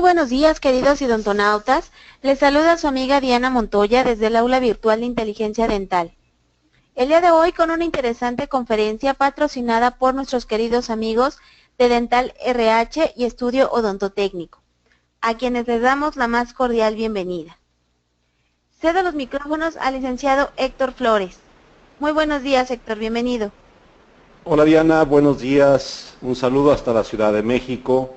Muy buenos días, queridos idontonautas. Les saluda su amiga Diana Montoya desde el Aula Virtual de Inteligencia Dental. El día de hoy con una interesante conferencia patrocinada por nuestros queridos amigos de Dental RH y Estudio Odontotécnico, a quienes les damos la más cordial bienvenida. Cedo los micrófonos al licenciado Héctor Flores. Muy buenos días, Héctor, bienvenido. Hola Diana, buenos días. Un saludo hasta la Ciudad de México.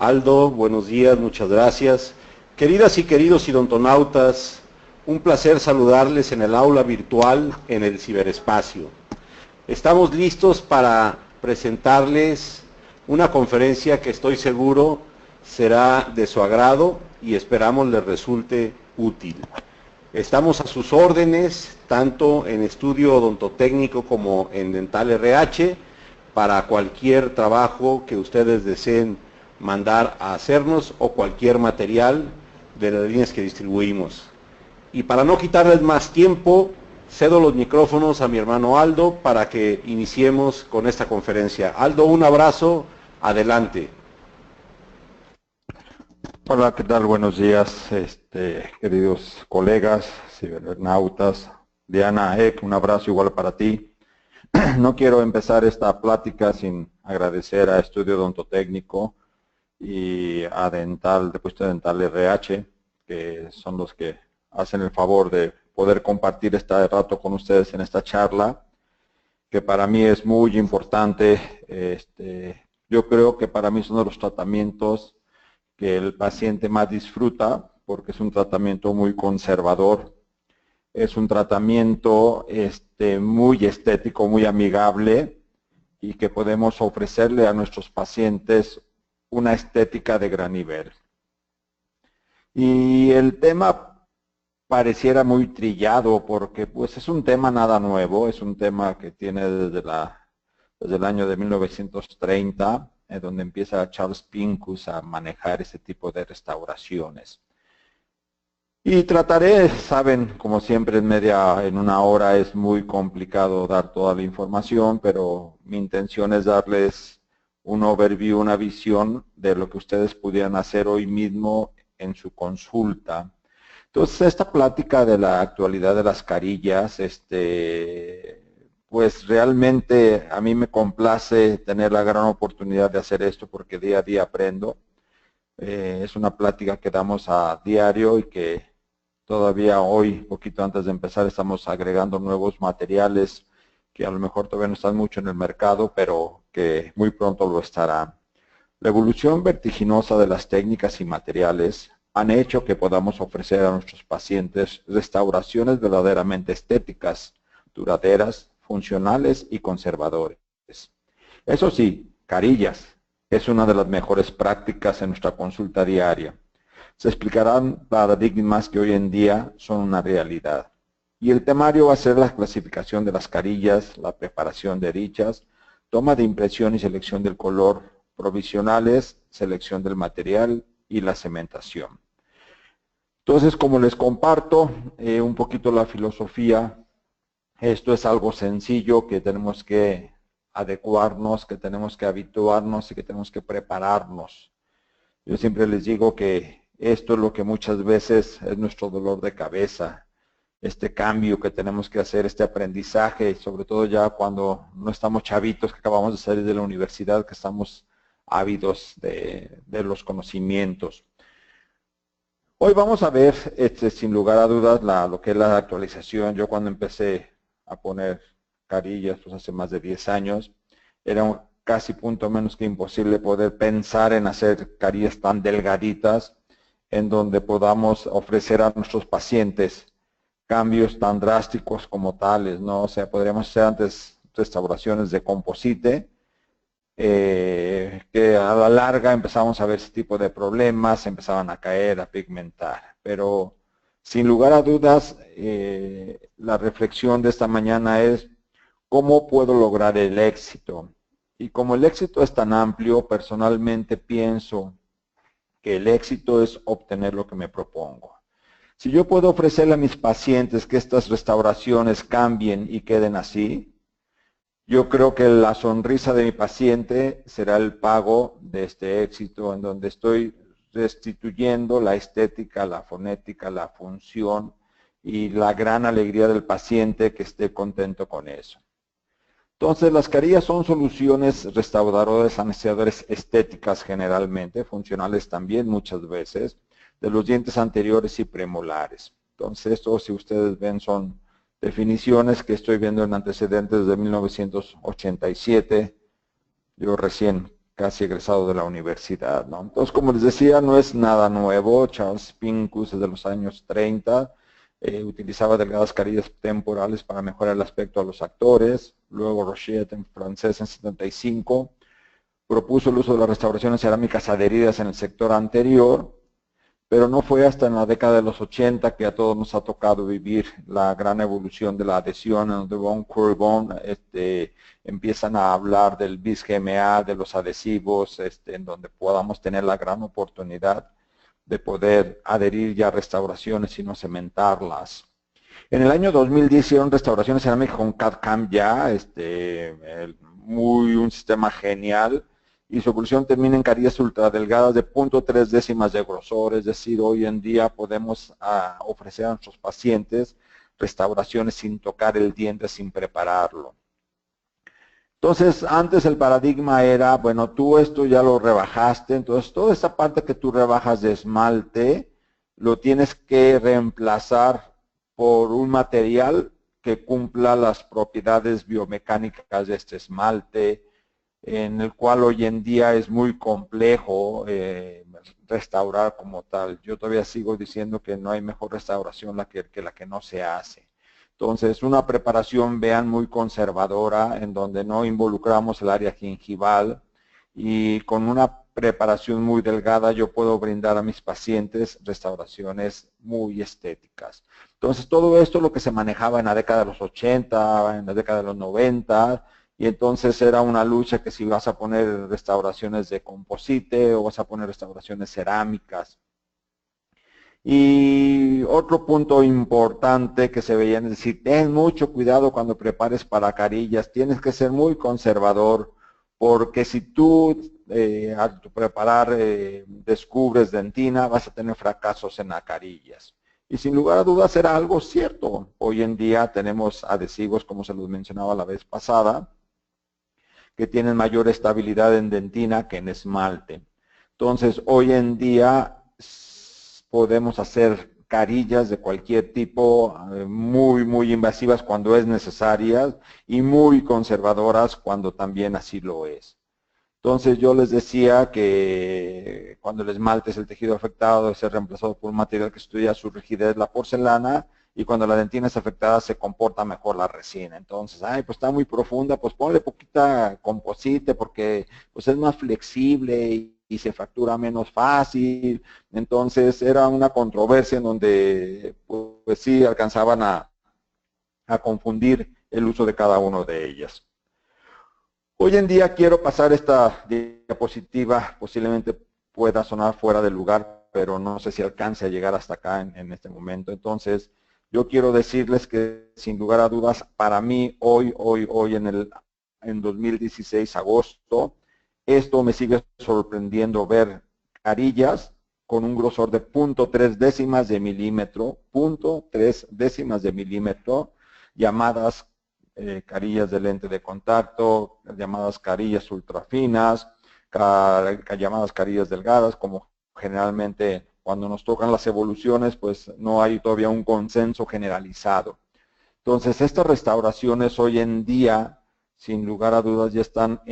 Aldo, buenos días, muchas gracias. Queridas y queridos idontonautas, un placer saludarles en el aula virtual en el ciberespacio. Estamos listos para presentarles una conferencia que estoy seguro será de su agrado y esperamos les resulte útil. Estamos a sus órdenes, tanto en Estudio Odontotécnico como en Dental RH, para cualquier trabajo que ustedes deseen mandar a hacernos o cualquier material de las líneas que distribuimos. Y para no quitarles más tiempo, cedo los micrófonos a mi hermano Aldo para que iniciemos con esta conferencia. Aldo, un abrazo, adelante. Hola, ¿qué tal? Buenos días, queridos colegas, cibernautas. Diana Eck, un abrazo igual para ti. No quiero empezar esta plática sin agradecer a Estudio Odontotécnico y a Depósito Dental RH, que son los que hacen el favor de poder compartir este rato con ustedes en esta charla, que para mí es muy importante. Yo creo que para mí son de los tratamientos que el paciente más disfruta, porque es un tratamiento muy conservador, es un tratamiento muy estético, muy amigable, y que podemos ofrecerle a nuestros pacientes una estética de gran nivel. Y el tema pareciera muy trillado, porque pues es un tema nada nuevo, es un tema que tiene desde el año de 1930, donde empieza Charles Pincus a manejar ese tipo de restauraciones. Y trataré, saben, como siempre en una hora es muy complicado dar toda la información, pero mi intención es darles un overview, una visión de lo que ustedes pudieran hacer hoy mismo en su consulta. Entonces, esta plática de la actualidad de las carillas, pues realmente a mí me complace tener la gran oportunidad de hacer esto porque día a día aprendo. Es una plática que damos a diario y que todavía hoy, poquito antes de empezar, estamos agregando nuevos materiales que a lo mejor todavía no están mucho en el mercado, pero que muy pronto lo estarán. La evolución vertiginosa de las técnicas y materiales han hecho que podamos ofrecer a nuestros pacientes restauraciones verdaderamente estéticas, duraderas, funcionales y conservadores. Eso sí, carillas es una de las mejores prácticas en nuestra consulta diaria. Se explicarán paradigmas que hoy en día son una realidad. Y el temario va a ser la clasificación de las carillas, la preparación de dichas, toma de impresión y selección del color, provisionales, selección del material y la cementación. Entonces, como les comparto un poquito la filosofía, esto es algo sencillo que tenemos que adecuarnos, que tenemos que habituarnos y que tenemos que prepararnos. Yo siempre les digo que esto es lo que muchas veces es nuestro dolor de cabeza, este cambio que tenemos que hacer, este aprendizaje, sobre todo ya cuando no estamos chavitos, que acabamos de salir de la universidad, que estamos ávidos de los conocimientos. Hoy vamos a ver, sin lugar a dudas, lo que es la actualización. Yo cuando empecé a poner carillas, pues hace más de 10 años, era casi punto menos que imposible poder pensar en hacer carillas tan delgaditas, en donde podamos ofrecer a nuestros pacientes cambios tan drásticos como tales, ¿no? O sea, podríamos hacer antes restauraciones de composite, que a la larga empezamos a ver ese tipo de problemas, empezaban a caer, a pigmentar. Pero sin lugar a dudas, la reflexión de esta mañana es cómo puedo lograr el éxito. Y como el éxito es tan amplio, personalmente pienso que el éxito es obtener lo que me propongo. Si yo puedo ofrecerle a mis pacientes que estas restauraciones cambien y queden así, yo creo que la sonrisa de mi paciente será el pago de este éxito, en donde estoy restituyendo la estética, la fonética, la función y la gran alegría del paciente que esté contento con eso. Entonces, las carillas son soluciones restauradoras a necesidades estéticas generalmente, funcionales también muchas veces, de los dientes anteriores y premolares. Entonces, esto, si ustedes ven, son definiciones que estoy viendo en antecedentes de 1987, yo recién casi egresado de la universidad, ¿no? Entonces, como les decía, no es nada nuevo. Charles Pincus desde los años 30 utilizaba delgadas carillas temporales para mejorar el aspecto a los actores. Luego Rochet, en francés, en 75, propuso el uso de las restauraciones cerámicas adheridas en el sector anterior, pero no fue hasta en la década de los 80 que a todos nos ha tocado vivir la gran evolución de la adhesión, en donde Von Courbon empiezan a hablar del BIS-GMA, de los adhesivos, en donde podamos tener la gran oportunidad de poder adherir ya a restauraciones y no cementarlas. En el año 2010 hicieron restauraciones cerámicas con CAD-CAM ya, un sistema genial, y su oclusión termina en carillas ultradelgadas de 0.3 décimas de grosor, es decir, hoy en día podemos ofrecer a nuestros pacientes restauraciones sin tocar el diente, sin prepararlo. Entonces, antes el paradigma era, bueno, tú esto ya lo rebajaste, entonces toda esa parte que tú rebajas de esmalte, lo tienes que reemplazar por un material que cumpla las propiedades biomecánicas de este esmalte, en el cual hoy en día es muy complejo restaurar como tal. Yo todavía sigo diciendo que no hay mejor restauración que la que no se hace. Entonces, una preparación, vean, muy conservadora, en donde no involucramos el área gingival, y con una preparación muy delgada yo puedo brindar a mis pacientes restauraciones muy estéticas. Entonces, todo esto es lo que se manejaba en la década de los 80, en la década de los 90, y entonces era una lucha que si vas a poner restauraciones de composite o vas a poner restauraciones cerámicas. Y otro punto importante que se veía es decir, ten mucho cuidado cuando prepares para carillas, tienes que ser muy conservador, porque si tú al preparar descubres dentina, vas a tener fracasos en las carillas. Y sin lugar a dudas era algo cierto. Hoy en día tenemos adhesivos, como se los mencionaba la vez pasada, que tienen mayor estabilidad en dentina que en esmalte. Entonces, hoy en día podemos hacer carillas de cualquier tipo, muy invasivas cuando es necesarias y muy conservadoras cuando también así lo es. Entonces yo les decía que cuando el esmalte es el tejido afectado debe ser reemplazado por un material que estudia su rigidez, la porcelana, y cuando la dentina es afectada se comporta mejor la resina. Entonces, ay, pues está muy profunda, pues ponle poquita composite porque pues es más flexible y se fractura menos fácil. Entonces era una controversia en donde pues sí alcanzaban a confundir el uso de cada uno de ellas. Hoy en día quiero pasar esta diapositiva, posiblemente pueda sonar fuera del lugar, pero no sé si alcance a llegar hasta acá en este momento. Entonces, yo quiero decirles que sin lugar a dudas, para mí hoy en 2016, agosto, esto me sigue sorprendiendo ver carillas con un grosor de 0.3 décimas de milímetro, 0.3 décimas de milímetro, llamadas carillas de lente de contacto, llamadas carillas ultrafinas, llamadas carillas delgadas, como generalmente cuando nos tocan las evoluciones, pues no hay todavía un consenso generalizado. Entonces, estas restauraciones hoy en día, sin lugar a dudas, ya están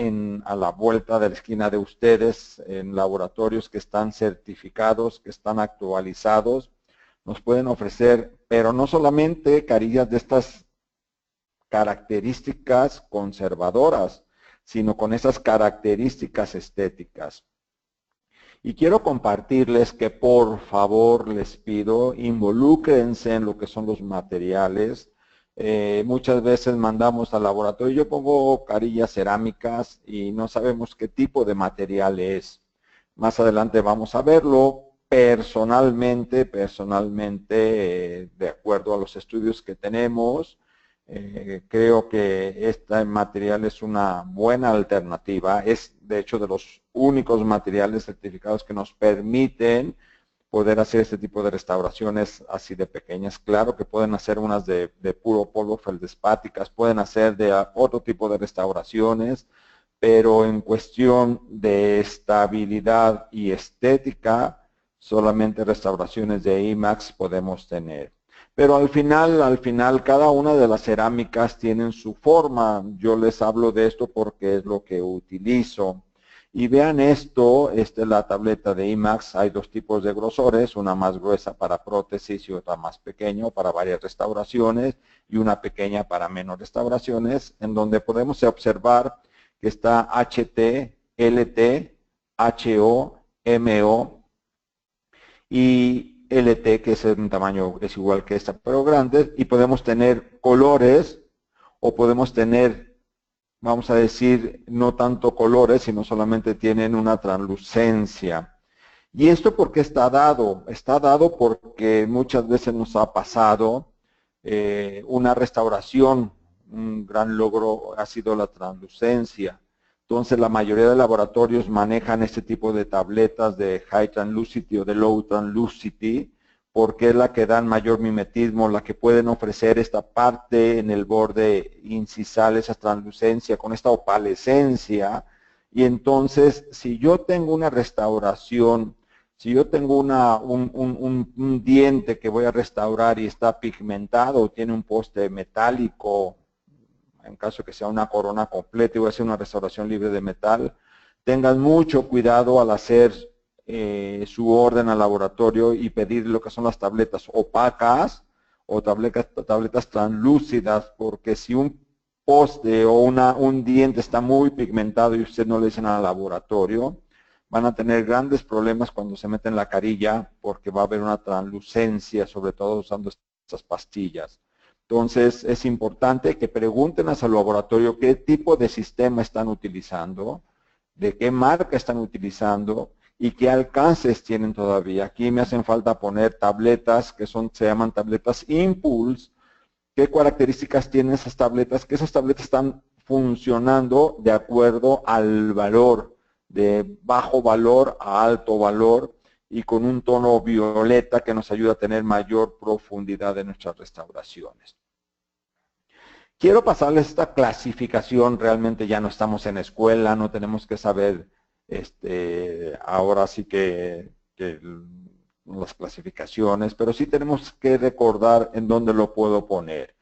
a la vuelta de la esquina de ustedes, en laboratorios que están certificados, que están actualizados, nos pueden ofrecer, pero no solamente carillas de estas características conservadoras, sino con esas características estéticas. Y quiero compartirles que por favor les pido, involúcrense en lo que son los materiales. Muchas veces mandamos al laboratorio, yo pongo carillas cerámicas y no sabemos qué tipo de material es. Más adelante vamos a verlo. Personalmente, de acuerdo a los estudios que tenemos, creo que este material es una buena alternativa. Es de hecho de los únicos materiales certificados que nos permiten poder hacer este tipo de restauraciones así de pequeñas. Claro que pueden hacer unas de puro polvo feldespáticas, pueden hacer de otro tipo de restauraciones, pero en cuestión de estabilidad y estética, solamente restauraciones de IMAX podemos tener. Pero al final, cada una de las cerámicas tienen su forma. Yo les hablo de esto porque es lo que utilizo. Y vean esto, esta es la tableta de IMAX. Hay dos tipos de grosores, una más gruesa para prótesis y otra más pequeña para varias restauraciones y una pequeña para menos restauraciones, en donde podemos observar que está HT, LT, HO, MO y LT, que es un tamaño, es igual que esta, pero grande, y podemos tener colores o podemos tener, vamos a decir, no tanto colores, sino solamente tienen una translucencia. ¿Y esto por qué está dado? Está dado porque muchas veces nos ha pasado una restauración, un gran logro ha sido la translucencia. Entonces, la mayoría de laboratorios manejan este tipo de tabletas de High Translucity o de Low Translucity, porque es la que dan mayor mimetismo, la que pueden ofrecer esta parte en el borde incisal, esa translucencia, con esta opalescencia. Y entonces, si yo tengo una restauración, si yo tengo un diente que voy a restaurar y está pigmentado, tiene un poste metálico, en caso que sea una corona completa y voy a hacer una restauración libre de metal, tengan mucho cuidado al hacer su orden al laboratorio y pedir lo que son las tabletas opacas o tabletas translúcidas, porque si un poste o un diente está muy pigmentado y usted no le dicen al laboratorio, van a tener grandes problemas cuando se meten la carilla, porque va a haber una translucencia, sobre todo usando estas pastillas. Entonces, es importante que pregunten a su laboratorio qué tipo de sistema están utilizando, de qué marca están utilizando y qué alcances tienen todavía. Aquí me hacen falta poner tabletas que se llaman tabletas Impulse. ¿Qué características tienen esas tabletas? Que esas tabletas están funcionando de acuerdo al valor, de bajo valor a alto valor, y con un tono violeta que nos ayuda a tener mayor profundidad en nuestras restauraciones. Quiero pasarles esta clasificación. Realmente ya no estamos en escuela, no tenemos que saber ahora sí que las clasificaciones, pero sí tenemos que recordar en dónde lo puedo poner.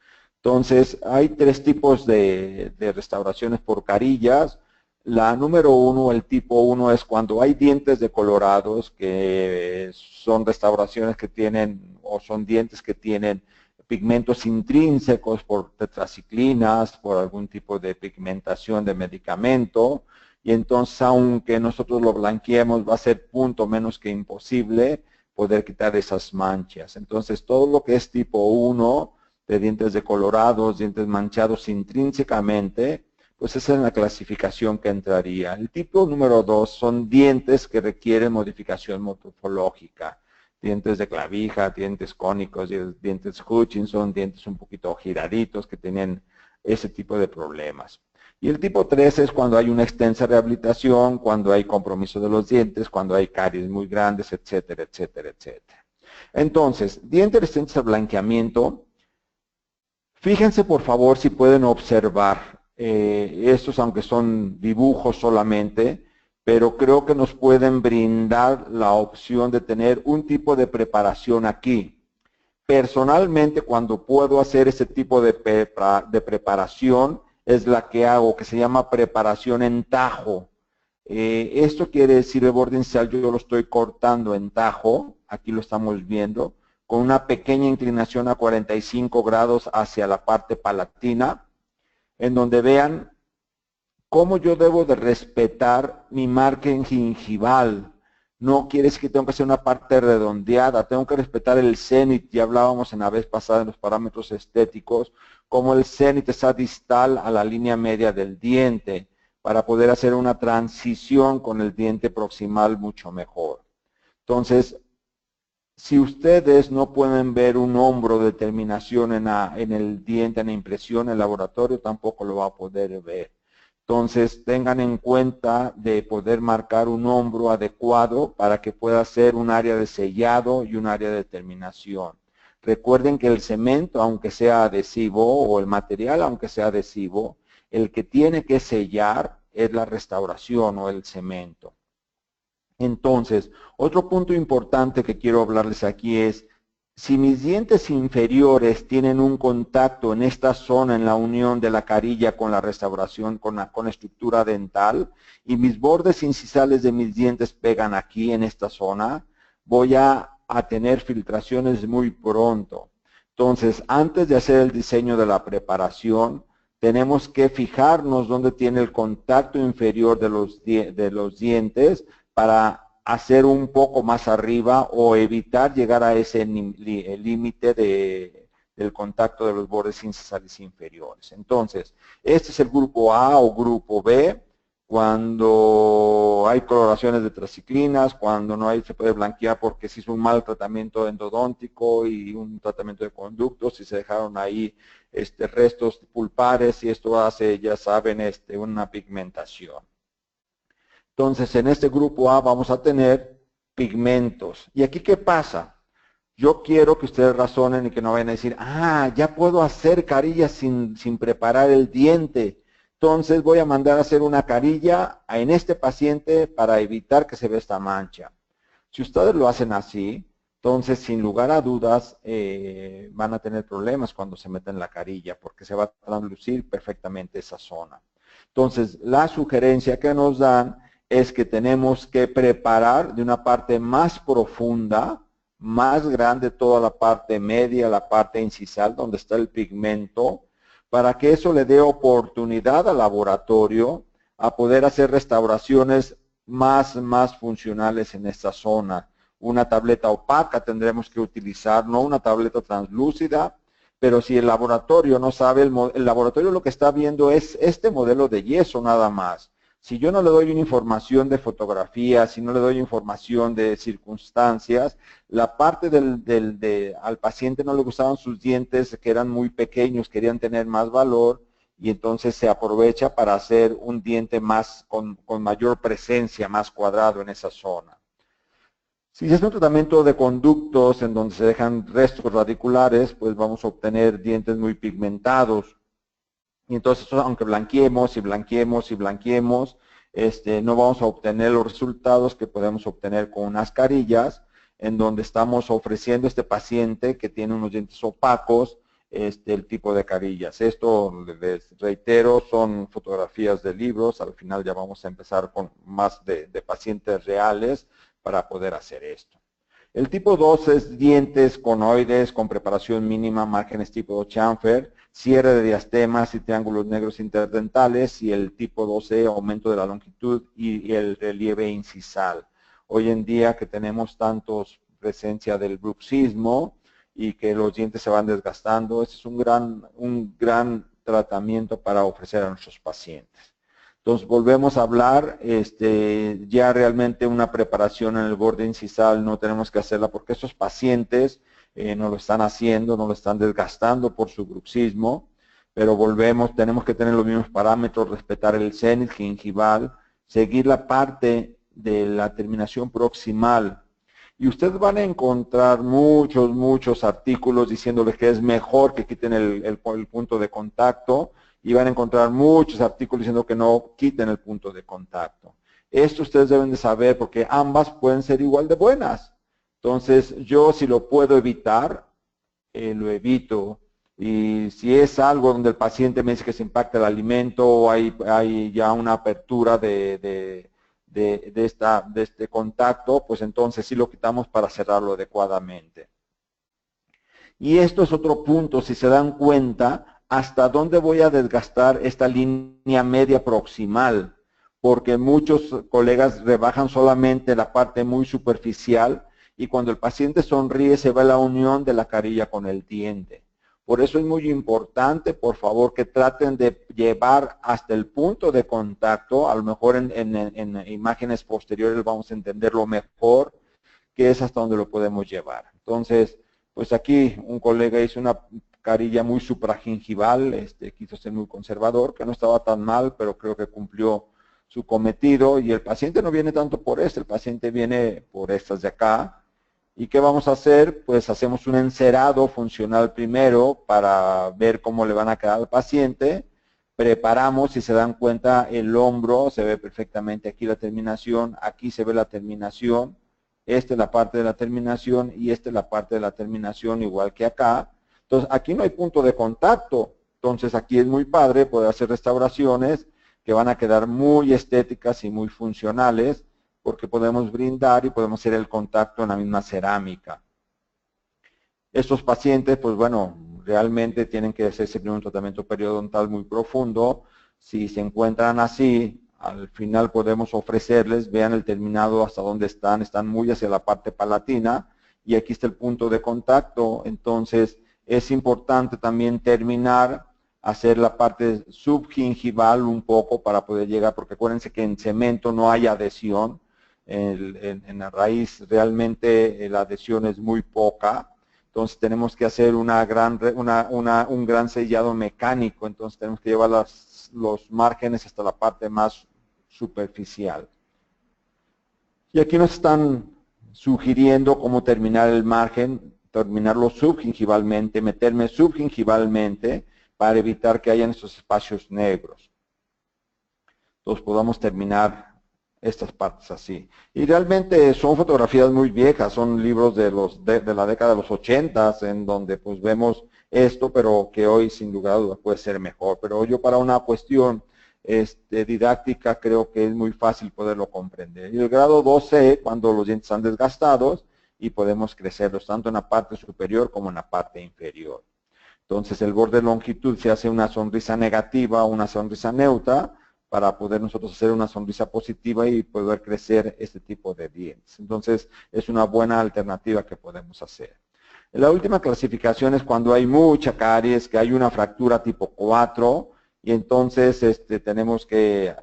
Entonces, hay tres tipos de restauraciones por carillas. La número 1, el tipo 1, es cuando hay dientes decolorados, que son restauraciones que tienen, o son dientes que tienen pigmentos intrínsecos por tetraciclinas, por algún tipo de pigmentación de medicamento, y entonces aunque nosotros lo blanqueemos va a ser punto menos que imposible poder quitar esas manchas. Entonces todo lo que es tipo 1, de dientes decolorados, dientes manchados intrínsecamente, pues esa es la clasificación que entraría. El tipo número 2 son dientes que requieren modificación morfológica. Dientes de clavija, dientes cónicos, dientes Hutchinson, dientes un poquito giraditos que tienen ese tipo de problemas. Y el tipo 3 es cuando hay una extensa rehabilitación, cuando hay compromiso de los dientes, cuando hay caries muy grandes, etcétera, etcétera, etcétera. Entonces, dientes resistentes al blanqueamiento. Fíjense por favor si pueden observar estos, aunque son dibujos solamente, pero creo que nos pueden brindar la opción de tener un tipo de preparación aquí. Personalmente, cuando puedo hacer ese tipo de preparación, es la que hago, que se llama preparación en tajo. Esto quiere decir, el borde inicial yo lo estoy cortando en tajo, aquí lo estamos viendo, con una pequeña inclinación a 45 grados hacia la parte palatina, en donde vean cómo yo debo de respetar mi margen gingival. No quiere decir que tengo que hacer una parte redondeada, tengo que respetar el cenit. Ya hablábamos en la vez pasada en los parámetros estéticos, cómo el cenit está distal a la línea media del diente, para poder hacer una transición con el diente proximal mucho mejor. Entonces, si ustedes no pueden ver un hombro de terminación en el diente, en la impresión, en el laboratorio, tampoco lo va a poder ver. Entonces, tengan en cuenta de poder marcar un hombro adecuado para que pueda ser un área de sellado y un área de terminación. Recuerden que el cemento, aunque sea adhesivo, o el material, aunque sea adhesivo, el que tiene que sellar es la restauración o el cemento. Entonces, otro punto importante que quiero hablarles aquí es, si mis dientes inferiores tienen un contacto en esta zona, en la unión de la carilla con la restauración, con la estructura dental, y mis bordes incisales de mis dientes pegan aquí en esta zona, voy a tener filtraciones muy pronto. Entonces, antes de hacer el diseño de la preparación, tenemos que fijarnos dónde tiene el contacto inferior de los dientes, para hacer un poco más arriba o evitar llegar a ese límite del contacto de los bordes incisales inferiores. Entonces, este es el grupo A o grupo B, cuando hay coloraciones de tetraciclinas, cuando no hay, se puede blanquear porque se hizo un mal tratamiento endodóntico y un tratamiento de conductos, y se dejaron ahí restos pulpares, y esto hace, ya saben, una pigmentación. Entonces, en este grupo A vamos a tener pigmentos. ¿Y aquí qué pasa? Yo quiero que ustedes razonen y que no vayan a decir, ah, ya puedo hacer carillas sin preparar el diente. Entonces voy a mandar a hacer una carilla en este paciente para evitar que se vea esta mancha. Si ustedes lo hacen así, entonces sin lugar a dudas van a tener problemas cuando se meten la carilla porque se va a translucir perfectamente esa zona. Entonces la sugerencia que nos dan es que tenemos que preparar de una parte más profunda, más grande, toda la parte media, la parte incisal donde está el pigmento, para que eso le dé oportunidad al laboratorio a poder hacer restauraciones más funcionales en esta zona. Una tableta opaca tendremos que utilizar, no una tableta translúcida, pero si el laboratorio no sabe, el laboratorio lo que está viendo es este modelo de yeso nada más. Si yo no le doy una información de fotografía, si no le doy información de circunstancias, la parte al paciente no le gustaban sus dientes, que eran muy pequeños, querían tener más valor, y entonces se aprovecha para hacer un diente con mayor presencia, más cuadrado en esa zona. Si es un tratamiento de conductos en donde se dejan restos radiculares, pues vamos a obtener dientes muy pigmentados. Y entonces, aunque blanqueemos y blanqueemos y blanqueemos, no vamos a obtener los resultados que podemos obtener con unas carillas, en donde estamos ofreciendo a este paciente que tiene unos dientes opacos, el tipo de carillas. Esto, les reitero, son fotografías de libros. Al final ya vamos a empezar con más de pacientes reales para poder hacer esto. El tipo 2 es dientes conoides con preparación mínima, márgenes tipo chamfer, cierre de diastemas y triángulos negros interdentales, y el tipo 2E, aumento de la longitud y el relieve incisal. Hoy en día que tenemos tantos presencia del bruxismo y que los dientes se van desgastando, este es un gran tratamiento para ofrecer a nuestros pacientes. Entonces volvemos a hablar, ya realmente una preparación en el borde incisal no tenemos que hacerla porque estos pacientes no lo están haciendo, no lo están desgastando por su bruxismo, pero tenemos que tener los mismos parámetros, respetar el cenit gingival, seguir la parte de la terminación proximal. Y ustedes van a encontrar muchos artículos diciéndoles que es mejor que quiten el punto de contacto, y van a encontrar muchos artículos diciendo que no quiten el punto de contacto. Esto ustedes deben de saber porque ambas pueden ser igual de buenas. Entonces, yo si lo puedo evitar, lo evito. Y si es algo donde el paciente me dice que se impacta el alimento o hay ya una apertura de este contacto, pues entonces sí lo quitamos para cerrarlo adecuadamente. Y esto es otro punto, si se dan cuenta, hasta dónde voy a desgastar esta línea media proximal, porque muchos colegas rebajan solamente la parte muy superficial y cuando el paciente sonríe se ve la unión de la carilla con el diente. Por eso es muy importante, por favor, que traten de llevar hasta el punto de contacto, a lo mejor en imágenes posteriores vamos a entenderlo mejor, que es hasta donde lo podemos llevar. Entonces, pues aquí un colega hizo una carilla muy supragingival, quiso ser muy conservador, que no estaba tan mal, pero creo que cumplió su cometido, y el paciente no viene tanto por esto, el paciente viene por estas de acá. ¿Y qué vamos a hacer? Pues hacemos un encerado funcional primero para ver cómo le van a quedar al paciente, preparamos, si se dan cuenta, el hombro, se ve perfectamente aquí la terminación, aquí se ve la terminación, esta es la parte de la terminación y esta es la parte de la terminación igual que acá. Entonces, aquí no hay punto de contacto. Entonces, aquí es muy padre poder hacer restauraciones que van a quedar muy estéticas y muy funcionales porque podemos brindar y podemos hacer el contacto en la misma cerámica. Estos pacientes, pues bueno, realmente tienen que hacerse un tratamiento periodontal muy profundo. Si se encuentran así, al final podemos ofrecerles, vean el terminado hasta dónde están muy hacia la parte palatina y aquí está el punto de contacto. Entonces, es importante también terminar, hacer la parte subgingival un poco para poder llegar, porque acuérdense que en cemento no hay adhesión, en la raíz realmente la adhesión es muy poca, entonces tenemos que hacer un gran sellado mecánico, entonces tenemos que llevar los márgenes hasta la parte más superficial. Y aquí nos están sugiriendo cómo terminar el margen, terminarlo subgingivalmente, meterme subgingivalmente para evitar que hayan estos espacios negros. Entonces podamos terminar estas partes así. Y realmente son fotografías muy viejas, son libros de la década de los 80 en donde pues vemos esto, pero que hoy sin lugar a dudas puede ser mejor. Pero yo para una cuestión didáctica creo que es muy fácil poderlo comprender. Y el grado 2C, cuando los dientes están desgastados y podemos crecerlos tanto en la parte superior como en la parte inferior. Entonces el borde de longitud se hace una sonrisa negativa o una sonrisa neutra para poder nosotros hacer una sonrisa positiva y poder crecer este tipo de dientes. Entonces es una buena alternativa que podemos hacer. La última clasificación es cuando hay mucha caries, que hay una fractura tipo 4 y entonces tenemos que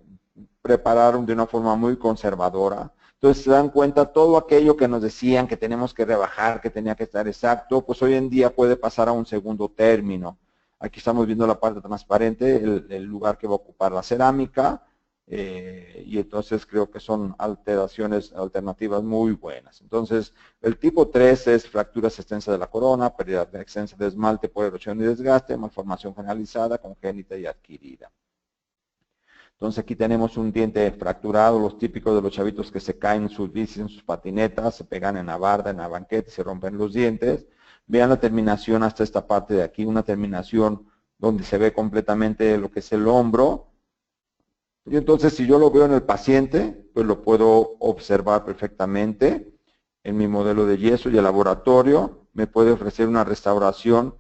preparar de una forma muy conservadora. Entonces se dan cuenta todo aquello que nos decían que tenemos que rebajar, que tenía que estar exacto, pues hoy en día puede pasar a un segundo término. Aquí estamos viendo la parte transparente, el lugar que va a ocupar la cerámica, y entonces creo que son alternativas muy buenas. Entonces, el tipo 3 es fracturas extensas de la corona, pérdida extensa de esmalte por erosión y desgaste, malformación generalizada, congénita y adquirida. Entonces aquí tenemos un diente fracturado, los típicos de los chavitos que se caen en sus bicis, en sus patinetas, se pegan en la barda, en la banqueta y se rompen los dientes. Vean la terminación hasta esta parte de aquí, una terminación donde se ve completamente lo que es el hombro. Y entonces si yo lo veo en el paciente, pues lo puedo observar perfectamente en mi modelo de yeso y el laboratorio. Me puede ofrecer una restauración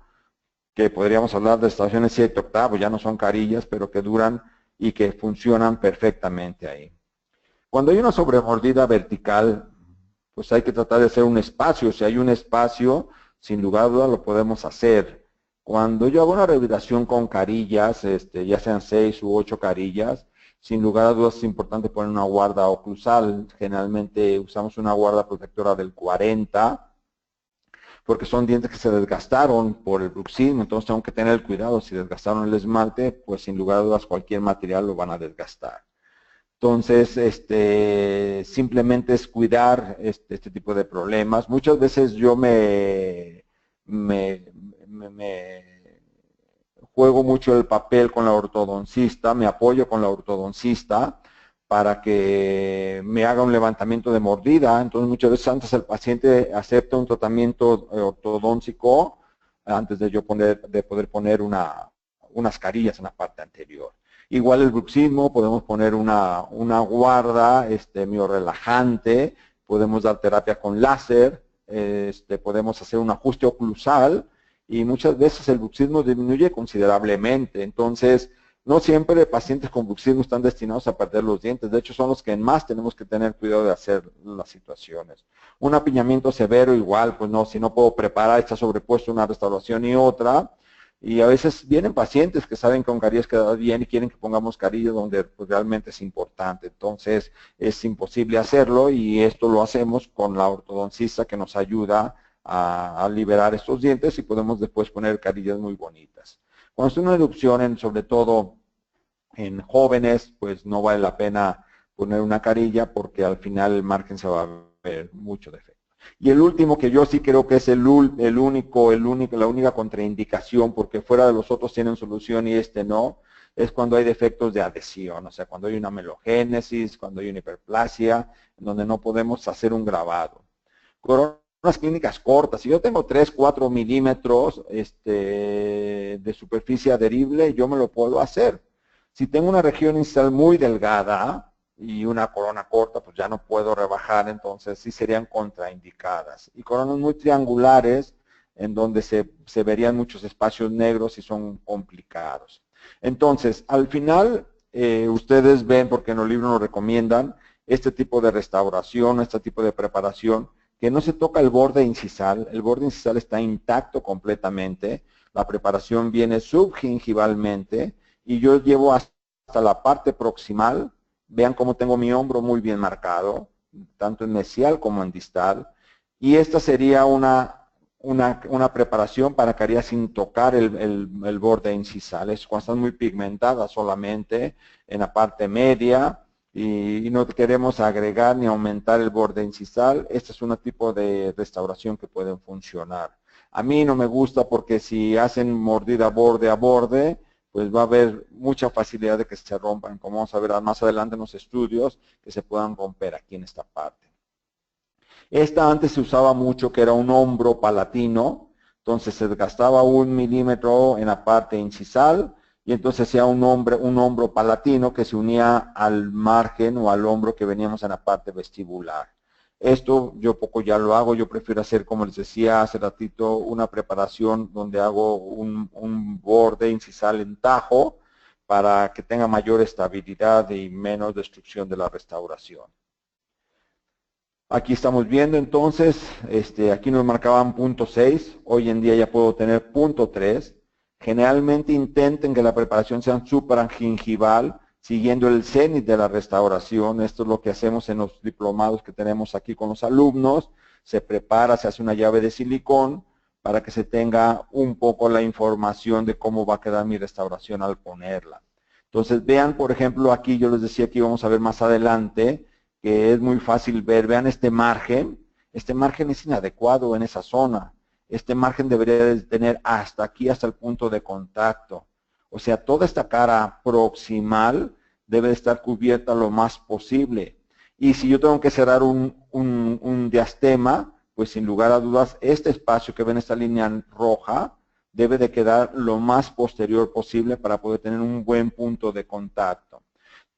que podríamos hablar de restauraciones 7 octavos, ya no son carillas, pero que duran y que funcionan perfectamente ahí. Cuando hay una sobremordida vertical, pues hay que tratar de hacer un espacio. Si hay un espacio, sin lugar a dudas lo podemos hacer. Cuando yo hago una rehabilitación con carillas, ya sean 6 u 8 carillas, sin lugar a dudas es importante poner una guarda oclusal. Generalmente usamos una guarda protectora del 40, porque son dientes que se desgastaron por el bruxismo, entonces tengo que tener cuidado. Si desgastaron el esmalte, pues sin lugar a dudas cualquier material lo van a desgastar. Entonces, simplemente es cuidar este tipo de problemas. Muchas veces yo me juego mucho el papel con la ortodoncista, me apoyo con la ortodoncista para que me haga un levantamiento de mordida. Entonces muchas veces antes el paciente acepta un tratamiento ortodóntico antes de yo poder poner unas carillas en la parte anterior. Igual el bruxismo, podemos poner una guarda miorrelajante, podemos dar terapia con láser, podemos hacer un ajuste oclusal y muchas veces el bruxismo disminuye considerablemente. Entonces, no siempre pacientes con bruxismo están destinados a perder los dientes. De hecho, son los que más tenemos que tener cuidado de hacer las situaciones. Un apiñamiento severo igual, pues no, si no puedo preparar, está sobrepuesto una restauración y otra. Y a veces vienen pacientes que saben que con carillas queda bien y quieren que pongamos carillas donde pues, realmente es importante. Entonces, es imposible hacerlo y esto lo hacemos con la ortodoncista que nos ayuda a liberar estos dientes y podemos después poner carillas muy bonitas. Cuando es una erupción, sobre todo en jóvenes, pues no vale la pena poner una carilla porque al final el margen se va a ver mucho defecto. Y el último que yo sí creo que es la única contraindicación, porque fuera de los otros tienen solución y no, es cuando hay defectos de adhesión, o sea, cuando hay una melogénesis, cuando hay una hiperplasia, en donde no podemos hacer un grabado. Coronas clínicas cortas, si yo tengo 3, 4 milímetros de superficie adherible, yo me lo puedo hacer. Si tengo una región incisal muy delgada y una corona corta, pues ya no puedo rebajar, entonces sí serían contraindicadas. Y coronas muy triangulares, en donde se verían muchos espacios negros y son complicados. Entonces, al final, ustedes ven, porque en los libros nos recomiendan, este tipo de restauración, este tipo de preparación, que no se toca el borde incisal está intacto completamente, la preparación viene subgingivalmente y yo llevo hasta la parte proximal. Vean cómo tengo mi hombro muy bien marcado, tanto en mesial como en distal, y esta sería una preparación para carillas sin tocar el borde incisal, es cuando están muy pigmentadas solamente en la parte media y no queremos agregar ni aumentar el borde incisal. Este es un tipo de restauración que pueden funcionar. A mí no me gusta porque si hacen mordida borde a borde, pues va a haber mucha facilidad de que se rompan, como vamos a ver más adelante en los estudios, que se puedan romper aquí en esta parte. Esta antes se usaba mucho, que era un hombro palatino, entonces se gastaba 1 milímetro en la parte incisal, y entonces hacía un hombro palatino que se unía al margen o al hombro que veníamos en la parte vestibular. Esto yo poco ya lo hago, yo prefiero hacer, como les decía hace ratito, una preparación donde hago un borde incisal en tajo para que tenga mayor estabilidad y menos destrucción de la restauración. Aquí estamos viendo entonces, aquí nos marcaban punto 6, hoy en día ya puedo tener punto 3. Generalmente intenten que la preparación sea supragingival, siguiendo el cenit de la restauración. Esto es lo que hacemos en los diplomados que tenemos aquí con los alumnos. Se prepara, se hace una llave de silicón para que se tenga un poco la información de cómo va a quedar mi restauración al ponerla. Entonces vean, por ejemplo, aquí yo les decía que íbamos a ver más adelante, que es muy fácil ver. Vean este margen es inadecuado en esa zona. Este margen debería de tener hasta aquí, hasta el punto de contacto. O sea, toda esta cara proximal debe de estar cubierta lo más posible. Y si yo tengo que cerrar un diastema, pues sin lugar a dudas, este espacio que ven, esta línea roja, debe de quedar lo más posterior posible para poder tener un buen punto de contacto.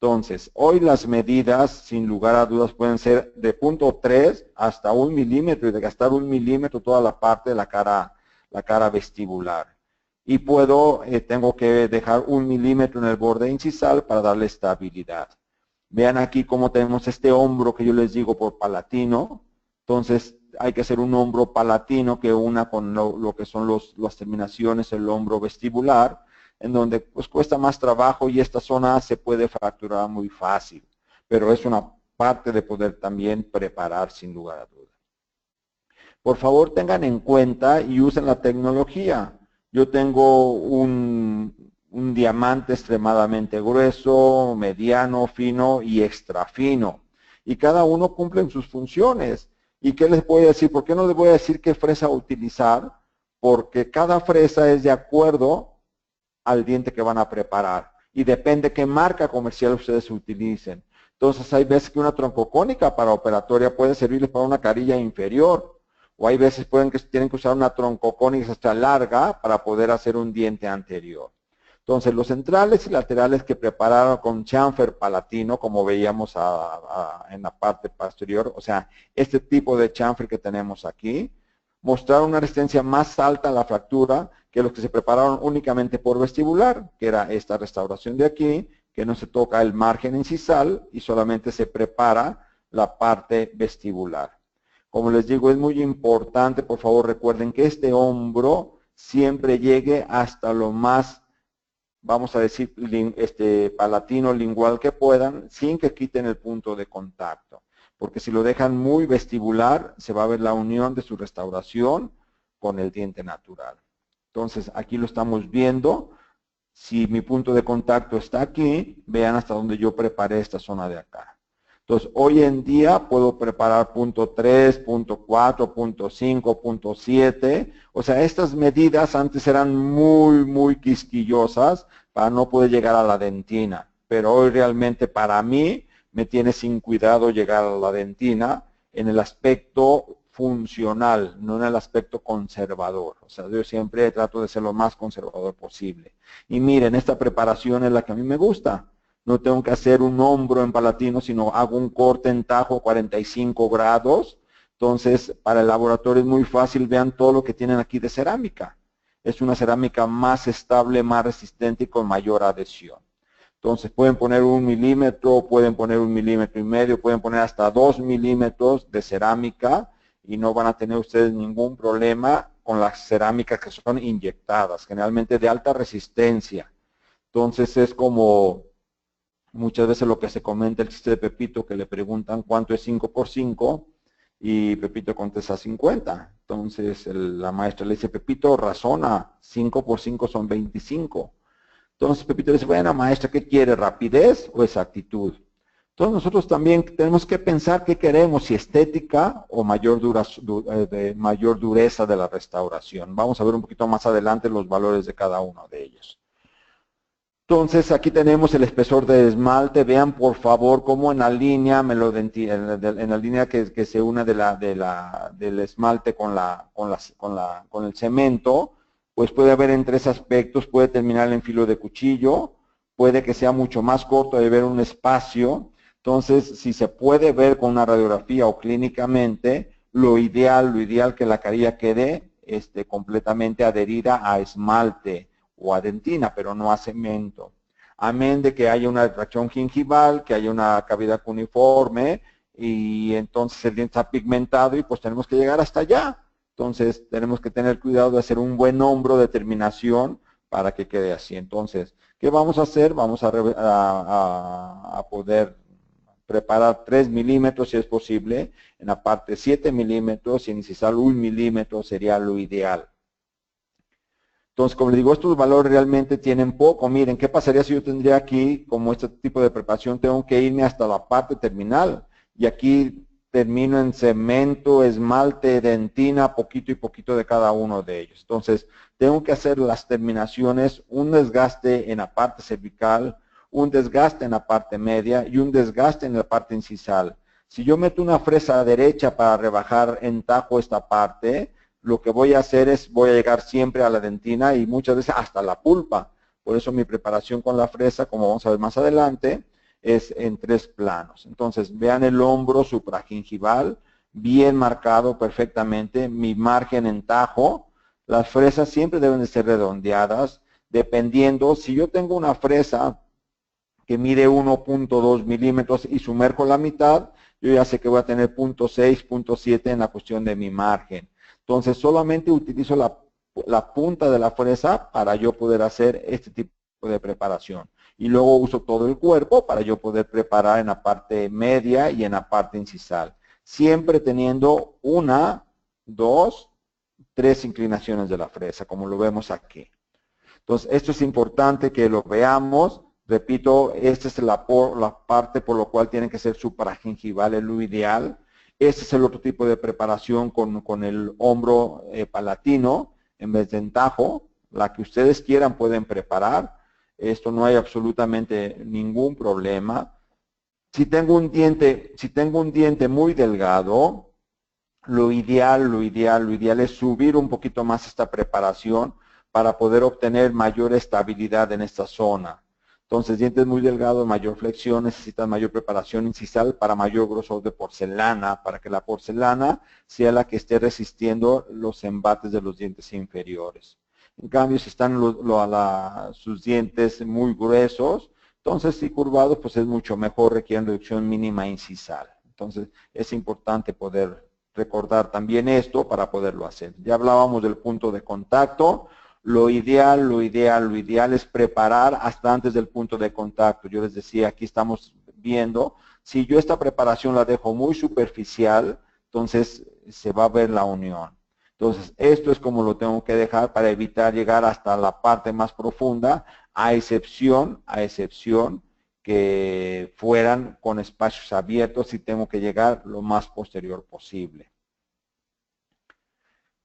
Entonces, hoy las medidas, sin lugar a dudas, pueden ser de punto 3 hasta 1 milímetro y de gastar 1 milímetro toda la parte de la cara vestibular. Y tengo que dejar 1 milímetro en el borde incisal para darle estabilidad. Vean aquí cómo tenemos este hombro que yo les digo por palatino. Entonces, hay que hacer un hombro palatino que una con lo que son las terminaciones, el hombro vestibular, en donde pues cuesta más trabajo y esta zona se puede fracturar muy fácil, pero es una parte de poder también preparar sin lugar a dudas. Por favor tengan en cuenta y usen la tecnología. Yo tengo un diamante extremadamente grueso, mediano, fino y extra fino, y cada uno cumple en sus funciones. ¿Y qué les voy a decir? ¿Por qué no les voy a decir qué fresa utilizar? Porque cada fresa es de acuerdo al diente que van a preparar y depende qué marca comercial ustedes utilicen. Entonces hay veces que una troncocónica para operatoria puede servirles para una carilla inferior, o hay veces que tienen que usar una troncocónica hasta larga para poder hacer un diente anterior. Entonces los centrales y laterales que prepararon con chamfer palatino, como veíamos en la parte posterior, o sea, este tipo de chamfer que tenemos aquí, mostraron una resistencia más alta a la fractura que los que se prepararon únicamente por vestibular, que era esta restauración de aquí, que no se toca el margen incisal y solamente se prepara la parte vestibular. Como les digo, es muy importante, por favor recuerden que este hombro siempre llegue hasta lo más, vamos a decir, palatino, lingual que puedan, sin que quiten el punto de contacto. Porque si lo dejan muy vestibular, se va a ver la unión de su restauración con el diente natural. Entonces, aquí lo estamos viendo. Si mi punto de contacto está aquí, vean hasta donde yo preparé esta zona de acá. Entonces, hoy en día puedo preparar punto 3, punto 4, punto 5, punto 7. O sea, estas medidas antes eran muy quisquillosas para no poder llegar a la dentina. Pero hoy realmente para mí me tiene sin cuidado llegar a la dentina en el aspecto funcional, no en el aspecto conservador. O sea, yo siempre trato de ser lo más conservador posible. Y miren, esta preparación es la que a mí me gusta. No tengo que hacer un hombro en palatino, sino hago un corte en tajo 45 grados. Entonces, para el laboratorio es muy fácil. Vean todo lo que tienen aquí de cerámica. Es una cerámica más estable, más resistente y con mayor adhesión. Entonces, pueden poner 1 milímetro, pueden poner 1,5 milímetros, pueden poner hasta 2 milímetros de cerámica y no van a tener ustedes ningún problema con las cerámicas que son inyectadas, generalmente de alta resistencia. Entonces, es como muchas veces lo que se comenta el chiste de Pepito, que le preguntan cuánto es 5 por 5 y Pepito contesta 50. Entonces, la maestra le dice, Pepito, razona, 5 por 5 son 25. Entonces Pepito le dice, bueno maestra, ¿qué quiere? ¿Rapidez o exactitud? Entonces nosotros también tenemos que pensar qué queremos, si estética o mayor dureza de la restauración. Vamos a ver un poquito más adelante los valores de cada uno de ellos. Entonces aquí tenemos el espesor de esmalte. Vean por favor cómo en la línea, en la línea que se une del esmalte con el cemento, pues puede haber en tres aspectos. Puede terminar en filo de cuchillo, puede que sea mucho más corto, de ver un espacio. Entonces, si se puede ver con una radiografía o clínicamente, lo ideal que la carilla quede completamente adherida a esmalte o a dentina, pero no a cemento. Amén de que haya una retracción gingival, que haya una cavidad cuneiforme, y entonces el diente está pigmentado y pues tenemos que llegar hasta allá. Entonces, tenemos que tener cuidado de hacer un buen hombro de terminación para que quede así. Entonces, ¿qué vamos a hacer? Vamos a poder preparar 3 milímetros si es posible, en la parte 7 milímetros y en incisal 1 milímetro sería lo ideal. Entonces, como les digo, estos valores realmente tienen poco. Miren, ¿qué pasaría si yo tendría aquí, como este tipo de preparación, tengo que irme hasta la parte terminal? Y aquí termino en cemento, esmalte, dentina, poquito y poquito de cada uno de ellos. Entonces, tengo que hacer las terminaciones, un desgaste en la parte cervical, un desgaste en la parte media y un desgaste en la parte incisal. Si yo meto una fresa derecha para rebajar en tajo esta parte, lo que voy a hacer es, voy a llegar siempre a la dentina y muchas veces hasta la pulpa. Por eso mi preparación con la fresa, como vamos a ver más adelante, es en 3 planos. Entonces, vean el hombro supragingival, bien marcado perfectamente, mi margen en tajo. Las fresas siempre deben de ser redondeadas, dependiendo, si yo tengo una fresa que mide 1.2 milímetros y sumerjo la mitad, yo ya sé que voy a tener 0.6, 0.7 en la cuestión de mi margen. Entonces, solamente utilizo la punta de la fresa para yo poder hacer este tipo de preparación. Y luego uso todo el cuerpo para yo poder preparar en la parte media y en la parte incisal. Siempre teniendo 1, 2, 3 inclinaciones de la fresa, como lo vemos aquí. Entonces, esto es importante que lo veamos. Repito, esta es la parte por lo cual tiene que ser supragingival, es lo ideal. Este es el otro tipo de preparación con el hombro palatino en vez de entajo. La que ustedes quieran pueden preparar. Esto no hay absolutamente ningún problema. Si tengo un diente muy delgado, lo ideal es subir un poquito más esta preparación para poder obtener mayor estabilidad en esta zona. Entonces, dientes muy delgados, mayor flexión, necesitan mayor preparación incisal para mayor grosor de porcelana, para que la porcelana sea la que esté resistiendo los embates de los dientes inferiores. En cambio, si están sus dientes muy gruesos, entonces si curvados, pues es mucho mejor, requieren reducción mínima incisal. Entonces, es importante poder recordar también esto para poderlo hacer. Ya hablábamos del punto de contacto. Lo ideal es preparar hasta antes del punto de contacto. Yo les decía, aquí estamos viendo, si yo esta preparación la dejo muy superficial, entonces se va a ver la unión. Entonces, esto es como lo tengo que dejar para evitar llegar hasta la parte más profunda, a excepción que fueran con espacios abiertos y tengo que llegar lo más posterior posible.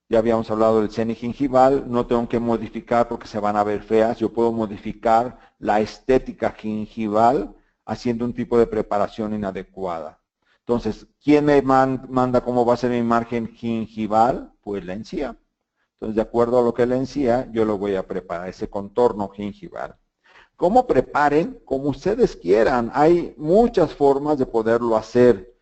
Ya habíamos hablado del senigingival, no tengo que modificar porque se van a ver feas. Yo puedo modificar la estética gingival haciendo un tipo de preparación inadecuada. Entonces, ¿quién me manda cómo va a ser mi margen gingival? Pues la encía. Entonces, de acuerdo a lo que es la encía, yo lo voy a preparar, ese contorno gingival. ¿Cómo preparen? Como ustedes quieran. Hay muchas formas de poderlo hacer.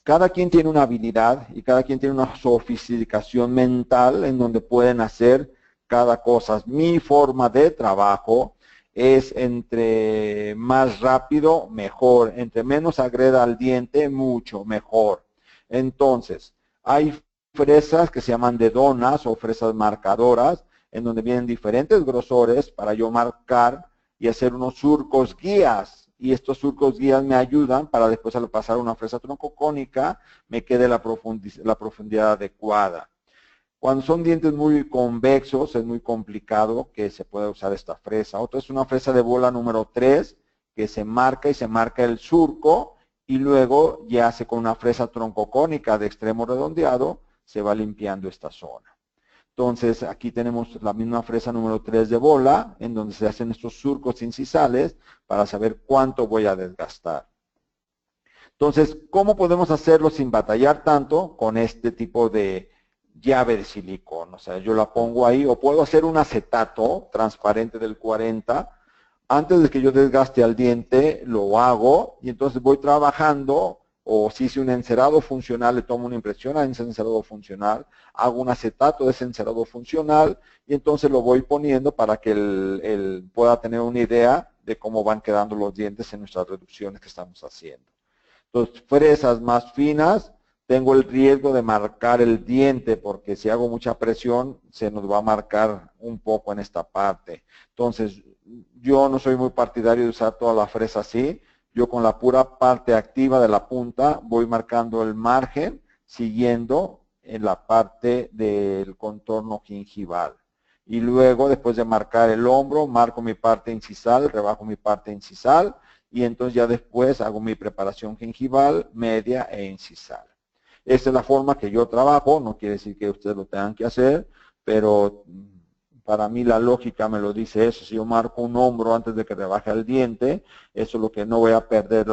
Cada quien tiene una habilidad y cada quien tiene una sofisticación mental en donde pueden hacer cada cosa. Mi forma de trabajo es entre más rápido, mejor. Entre menos agreda al diente, mucho mejor. Entonces, hay fresas que se llaman de donas o fresas marcadoras, en donde vienen diferentes grosores para yo marcar y hacer unos surcos guías. Y estos surcos guías me ayudan para después al pasar una fresa troncocónica me quede la profundidad adecuada. Cuando son dientes muy convexos es muy complicado que se pueda usar esta fresa. Otra es una fresa de bola número 3 que se marca y se marca el surco y luego ya se con una fresa troncocónica de extremo redondeado se va limpiando esta zona. Entonces aquí tenemos la misma fresa número 3 de bola en donde se hacen estos surcos incisales para saber cuánto voy a desgastar. Entonces, ¿cómo podemos hacerlo sin batallar tanto con este tipo de llave de silicón? O sea, yo la pongo ahí o puedo hacer un acetato transparente del 40. Antes de que yo desgaste al diente, lo hago y entonces voy trabajando, o si hice un encerado funcional, le tomo una impresión a ese encerado funcional, hago un acetato de ese encerado funcional y entonces lo voy poniendo para que él pueda tener una idea de cómo van quedando los dientes en nuestras reducciones que estamos haciendo. Entonces, fresas más finas, tengo el riesgo de marcar el diente porque si hago mucha presión se nos va a marcar un poco en esta parte. Entonces, yo no soy muy partidario de usar toda la fresa así. Yo con la pura parte activa de la punta voy marcando el margen siguiendo en la parte del contorno gingival. Y luego, después de marcar el hombro, marco mi parte incisal, rebajo mi parte incisal y entonces ya después hago mi preparación gingival, media e incisal. Esta es la forma que yo trabajo, no quiere decir que ustedes lo tengan que hacer, pero para mí la lógica me lo dice eso. Si yo marco un hombro antes de que rebaje el diente, eso es lo que no voy a perder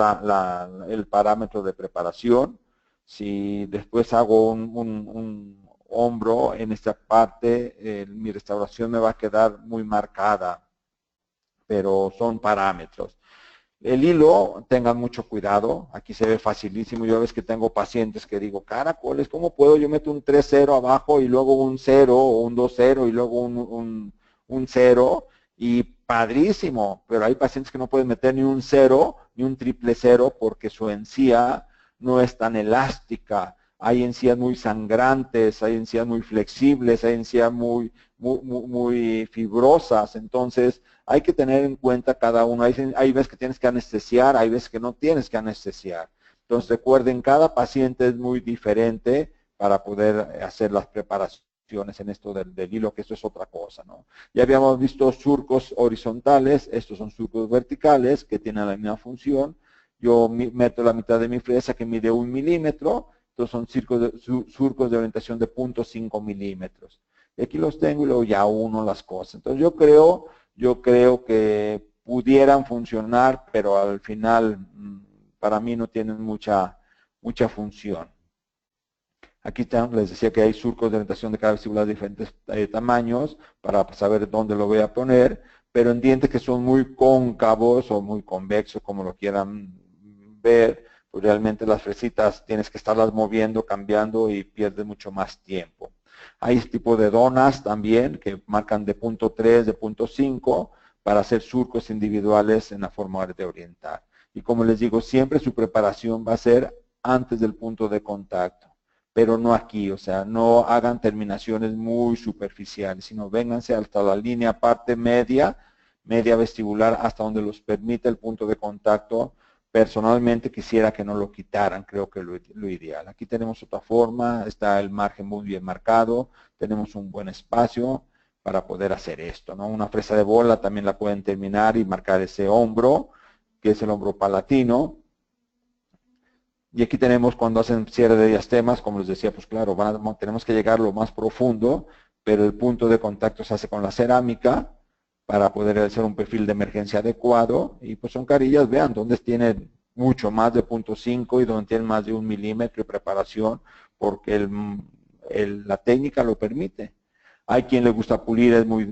el parámetro de preparación. Si después hago un hombro en esta parte, mi restauración me va a quedar muy marcada, pero son parámetros. El hilo, tengan mucho cuidado, aquí se ve facilísimo. Yo a veces que tengo pacientes que digo, caracoles, ¿cómo puedo? Yo meto un 3-0 abajo y luego un 0 o un 2-0 y luego un 0 y padrísimo, pero hay pacientes que no pueden meter ni un 0 ni un triple 0 porque su encía no es tan elástica. Hay encías muy sangrantes, hay encías muy flexibles, hay encías muy fibrosas, entonces hay que tener en cuenta cada uno. Hay veces que tienes que anestesiar, hay veces que no tienes que anestesiar. Entonces recuerden, cada paciente es muy diferente para poder hacer las preparaciones en esto del hilo, que esto es otra cosa, ¿no? Ya habíamos visto surcos horizontales, estos son surcos verticales que tienen la misma función. Yo meto la mitad de mi fresa que mide 1 milímetro, entonces son surcos de orientación de 0.5 milímetros. Y aquí los tengo y luego ya uno las cosas. Entonces yo creo que pudieran funcionar, pero al final para mí no tienen mucha función. Aquí les decía que hay surcos de orientación de cada vestibular de diferentes tamaños para saber dónde lo voy a poner, pero en dientes que son muy cóncavos o muy convexos, como lo quieran ver, pues realmente las fresitas tienes que estarlas moviendo, cambiando y pierdes mucho más tiempo. Hay este tipo de donas también que marcan de 0.3, de 0.5 para hacer surcos individuales en la forma de orientar. Y como les digo, siempre su preparación va a ser antes del punto de contacto, pero no aquí, o sea, no hagan terminaciones muy superficiales, sino vénganse hasta la línea parte media vestibular, hasta donde los permite el punto de contacto. Personalmente quisiera que no lo quitaran, creo que lo ideal. Aquí tenemos otra forma, está el margen muy bien marcado, tenemos un buen espacio para poder hacer esto, ¿no? Una fresa de bola también la pueden terminar y marcar ese hombro, que es el hombro palatino. Y aquí tenemos cuando hacen cierre de diastemas, como les decía, pues claro, tenemos que llegar lo más profundo, pero el punto de contacto se hace con la cerámica, para poder hacer un perfil de emergencia adecuado, y pues son carillas, vean, donde tienen mucho más de 0.5 y donde tienen más de 1 milímetro de preparación, porque la técnica lo permite. Hay quien le gusta pulir, es muy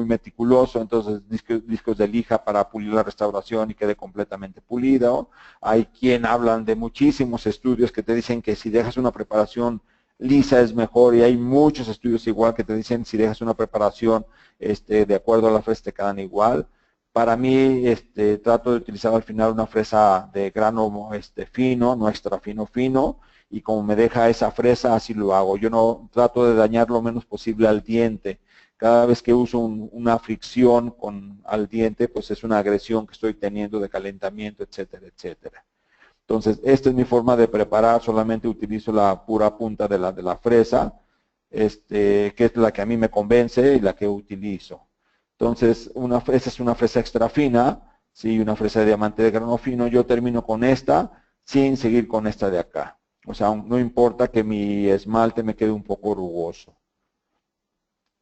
meticuloso, entonces discos de lija para pulir la restauración y quede completamente pulido. Hay quien hablan de muchísimos estudios que te dicen que si dejas una preparación lisa es mejor, y hay muchos estudios igual que te dicen si dejas una preparación de acuerdo a la fresa te quedan igual. Para mí trato de utilizar al final una fresa de grano fino, no extra fino, y como me deja esa fresa así lo hago. Yo no trato de dañar lo menos posible al diente. Cada vez que uso una fricción al diente, pues es una agresión que estoy teniendo de calentamiento, etcétera, etcétera. Entonces, esta es mi forma de preparar, solamente utilizo la pura punta de la fresa, que es la que a mí me convence y la que utilizo. Entonces, esta es una fresa extra fina, ¿sí? Una fresa de diamante de grano fino. Yo termino con esta sin seguir con esta de acá. O sea, no importa que mi esmalte me quede un poco rugoso.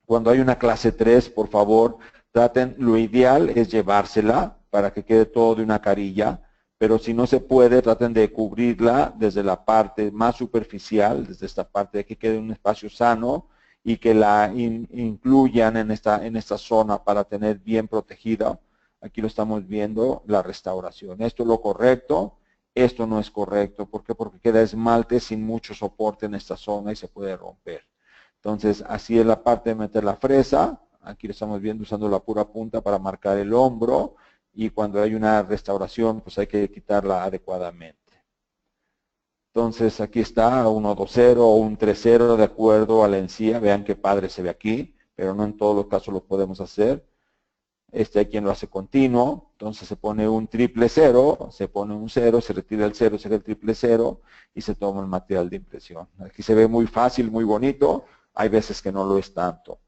Cuando hay una clase 3, por favor, traten, lo ideal es llevársela para que quede todo de una carilla, pero si no se puede, traten de cubrirla desde la parte más superficial, desde esta parte de que quede un espacio sano y que la incluyan en esta zona para tener bien protegida. Aquí lo estamos viendo, la restauración. Esto es lo correcto, esto no es correcto. ¿Por qué? Porque queda esmalte sin mucho soporte en esta zona y se puede romper. Entonces, así es la parte de meter la fresa. Aquí lo estamos viendo usando la pura punta para marcar el hombro. Y cuando hay una restauración, pues hay que quitarla adecuadamente. Entonces, aquí está un 1-2-0 o un 3-0 de acuerdo a la encía. Vean qué padre se ve aquí, pero no en todos los casos lo podemos hacer. Hay quien lo hace continuo. Entonces se pone un 000, se pone un 0, se retira el 0, se retira el 0 y se toma el material de impresión. Aquí se ve muy fácil, muy bonito. Hay veces que no lo es tanto.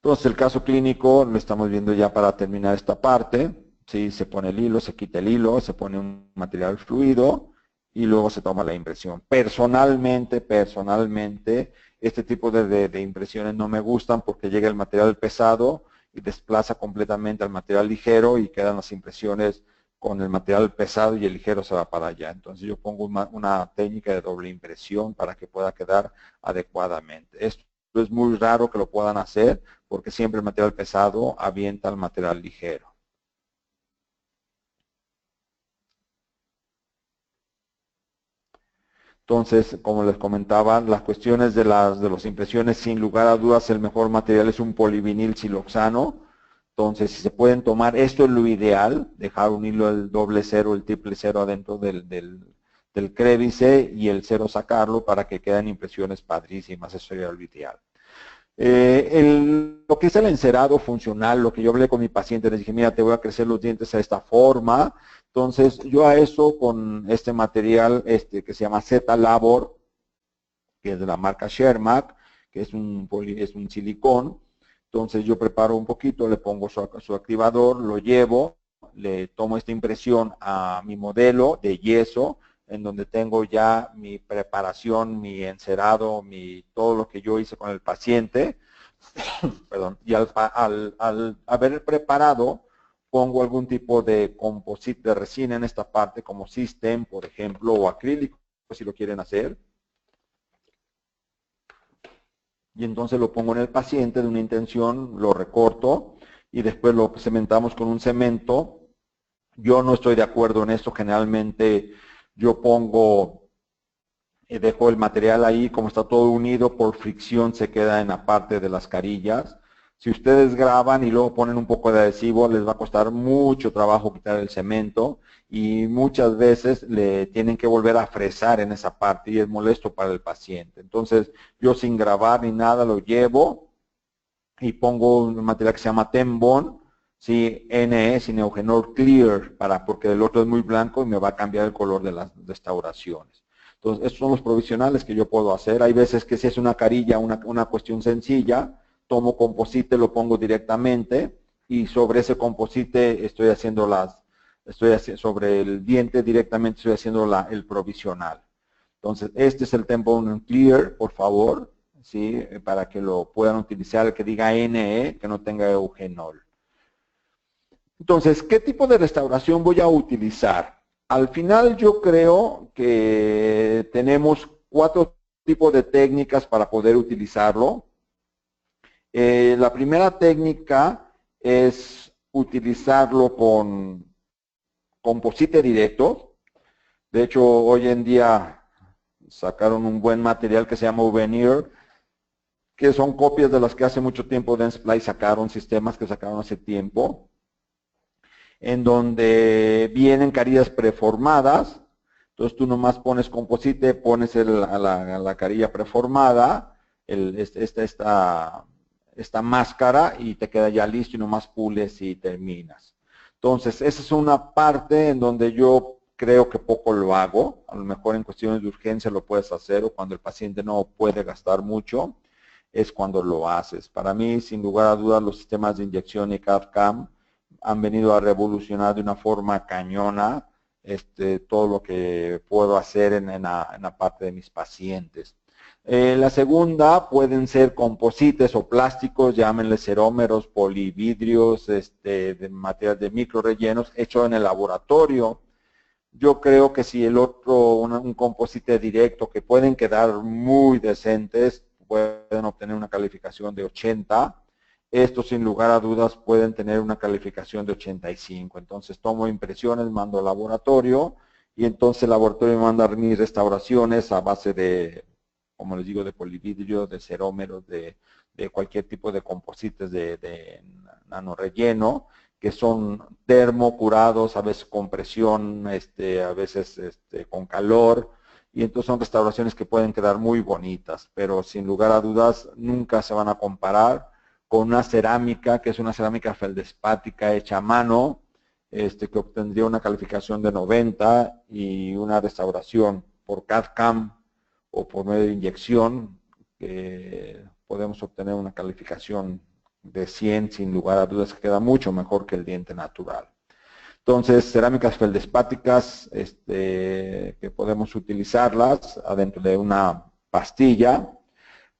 Entonces el caso clínico lo estamos viendo ya para terminar esta parte. ¿Sí? Se pone el hilo, se quita el hilo, se pone un material fluido y luego se toma la impresión. Personalmente, este tipo de impresiones no me gustan porque llega el material pesado y desplaza completamente al material ligero y quedan las impresiones con el material pesado y el ligero se va para allá. Entonces yo pongo una técnica de doble impresión para que pueda quedar adecuadamente. Esto es muy raro que lo puedan hacer porque siempre el material pesado avienta al material ligero. Entonces, como les comentaba, las cuestiones de las impresiones, sin lugar a dudas, el mejor material es un polivinil siloxano. Entonces, si se pueden tomar, esto es lo ideal, dejar un hilo del 000, el 000 adentro del crédice y el 0 sacarlo para que queden impresiones padrísimas, eso sería lo ideal. Lo que es el encerado funcional, lo que yo hablé con mi paciente, les dije, mira, te voy a crecer los dientes de esta forma. Entonces, yo a eso con este material que se llama Z-Labor, que es de la marca Shermack, que es un silicón. Entonces, yo preparo un poquito, le pongo su activador, lo llevo, le tomo esta impresión a mi modelo de yeso, en donde tengo ya mi preparación, mi encerado, todo lo que yo hice con el paciente. Perdón, y al haber preparado, pongo algún tipo de composite de resina en esta parte, como System, por ejemplo, o acrílico, si lo quieren hacer. Y entonces lo pongo en el paciente de una intención, lo recorto y después lo cementamos con un cemento. Yo no estoy de acuerdo en esto, generalmente yo pongo y dejo el material ahí, como está todo unido, por fricción se queda en la parte de las carillas. Si ustedes graban y luego ponen un poco de adhesivo, les va a costar mucho trabajo quitar el cemento y muchas veces le tienen que volver a fresar en esa parte y es molesto para el paciente. Entonces, yo sin grabar ni nada lo llevo y pongo un material que se llama Tembond, ¿sí? NE, sin Eugenol Clear, porque el otro es muy blanco y me va a cambiar el color de las restauraciones. Entonces, estos son los provisionales que yo puedo hacer. Hay veces que si es una carilla, una cuestión sencilla, tomo composite, lo pongo directamente y sobre ese composite estoy haciendo sobre el diente directamente estoy haciendo el provisional. Entonces, este es el Tembond Clear, por favor, ¿sí? Para que lo puedan utilizar, el que diga NE, que no tenga eugenol. Entonces, ¿qué tipo de restauración voy a utilizar? Al final yo creo que tenemos 4 tipos de técnicas para poder utilizarlo. La primera técnica es utilizarlo con composite directo. De hecho, hoy en día sacaron un buen material que se llama Uveneer, que son copias de las que hace mucho tiempo Dentsply sacaron, sistemas que sacaron hace tiempo, en donde vienen carillas preformadas. Entonces tú nomás pones composite, pones a la carilla preformada, esta máscara y te queda ya listo y nomás pules y terminas. Entonces esa es una parte en donde yo creo que poco lo hago. A lo mejor en cuestiones de urgencia lo puedes hacer o cuando el paciente no puede gastar mucho. es cuando lo haces. Para mí, sin lugar a dudas, los sistemas de inyección y CAD/CAM han venido a revolucionar de una forma cañona todo lo que puedo hacer en la parte de mis pacientes. La segunda pueden ser composites o plásticos, llámenle cerómeros, polividrios, de material de micro rellenos, hecho en el laboratorio. Yo creo que si el otro, un composite directo, que pueden quedar muy decentes, pueden obtener una calificación de 80, estos sin lugar a dudas pueden tener una calificación de 85. Entonces tomo impresiones, mando al laboratorio y entonces el laboratorio me manda mis restauraciones a base de, como les digo, de polividrio, de cerómeros, de cualquier tipo de composites de nanorelleno, que son termocurados, a veces con presión, a veces con calor, y entonces son restauraciones que pueden quedar muy bonitas, pero sin lugar a dudas nunca se van a comparar con una cerámica, que es una cerámica feldespática hecha a mano, que obtendría una calificación de 90, y una restauración por CAD/CAM o por medio de inyección, que podemos obtener una calificación de 100, sin lugar a dudas, que queda mucho mejor que el diente natural. Entonces, cerámicas feldespáticas, que podemos utilizarlas adentro de una pastilla.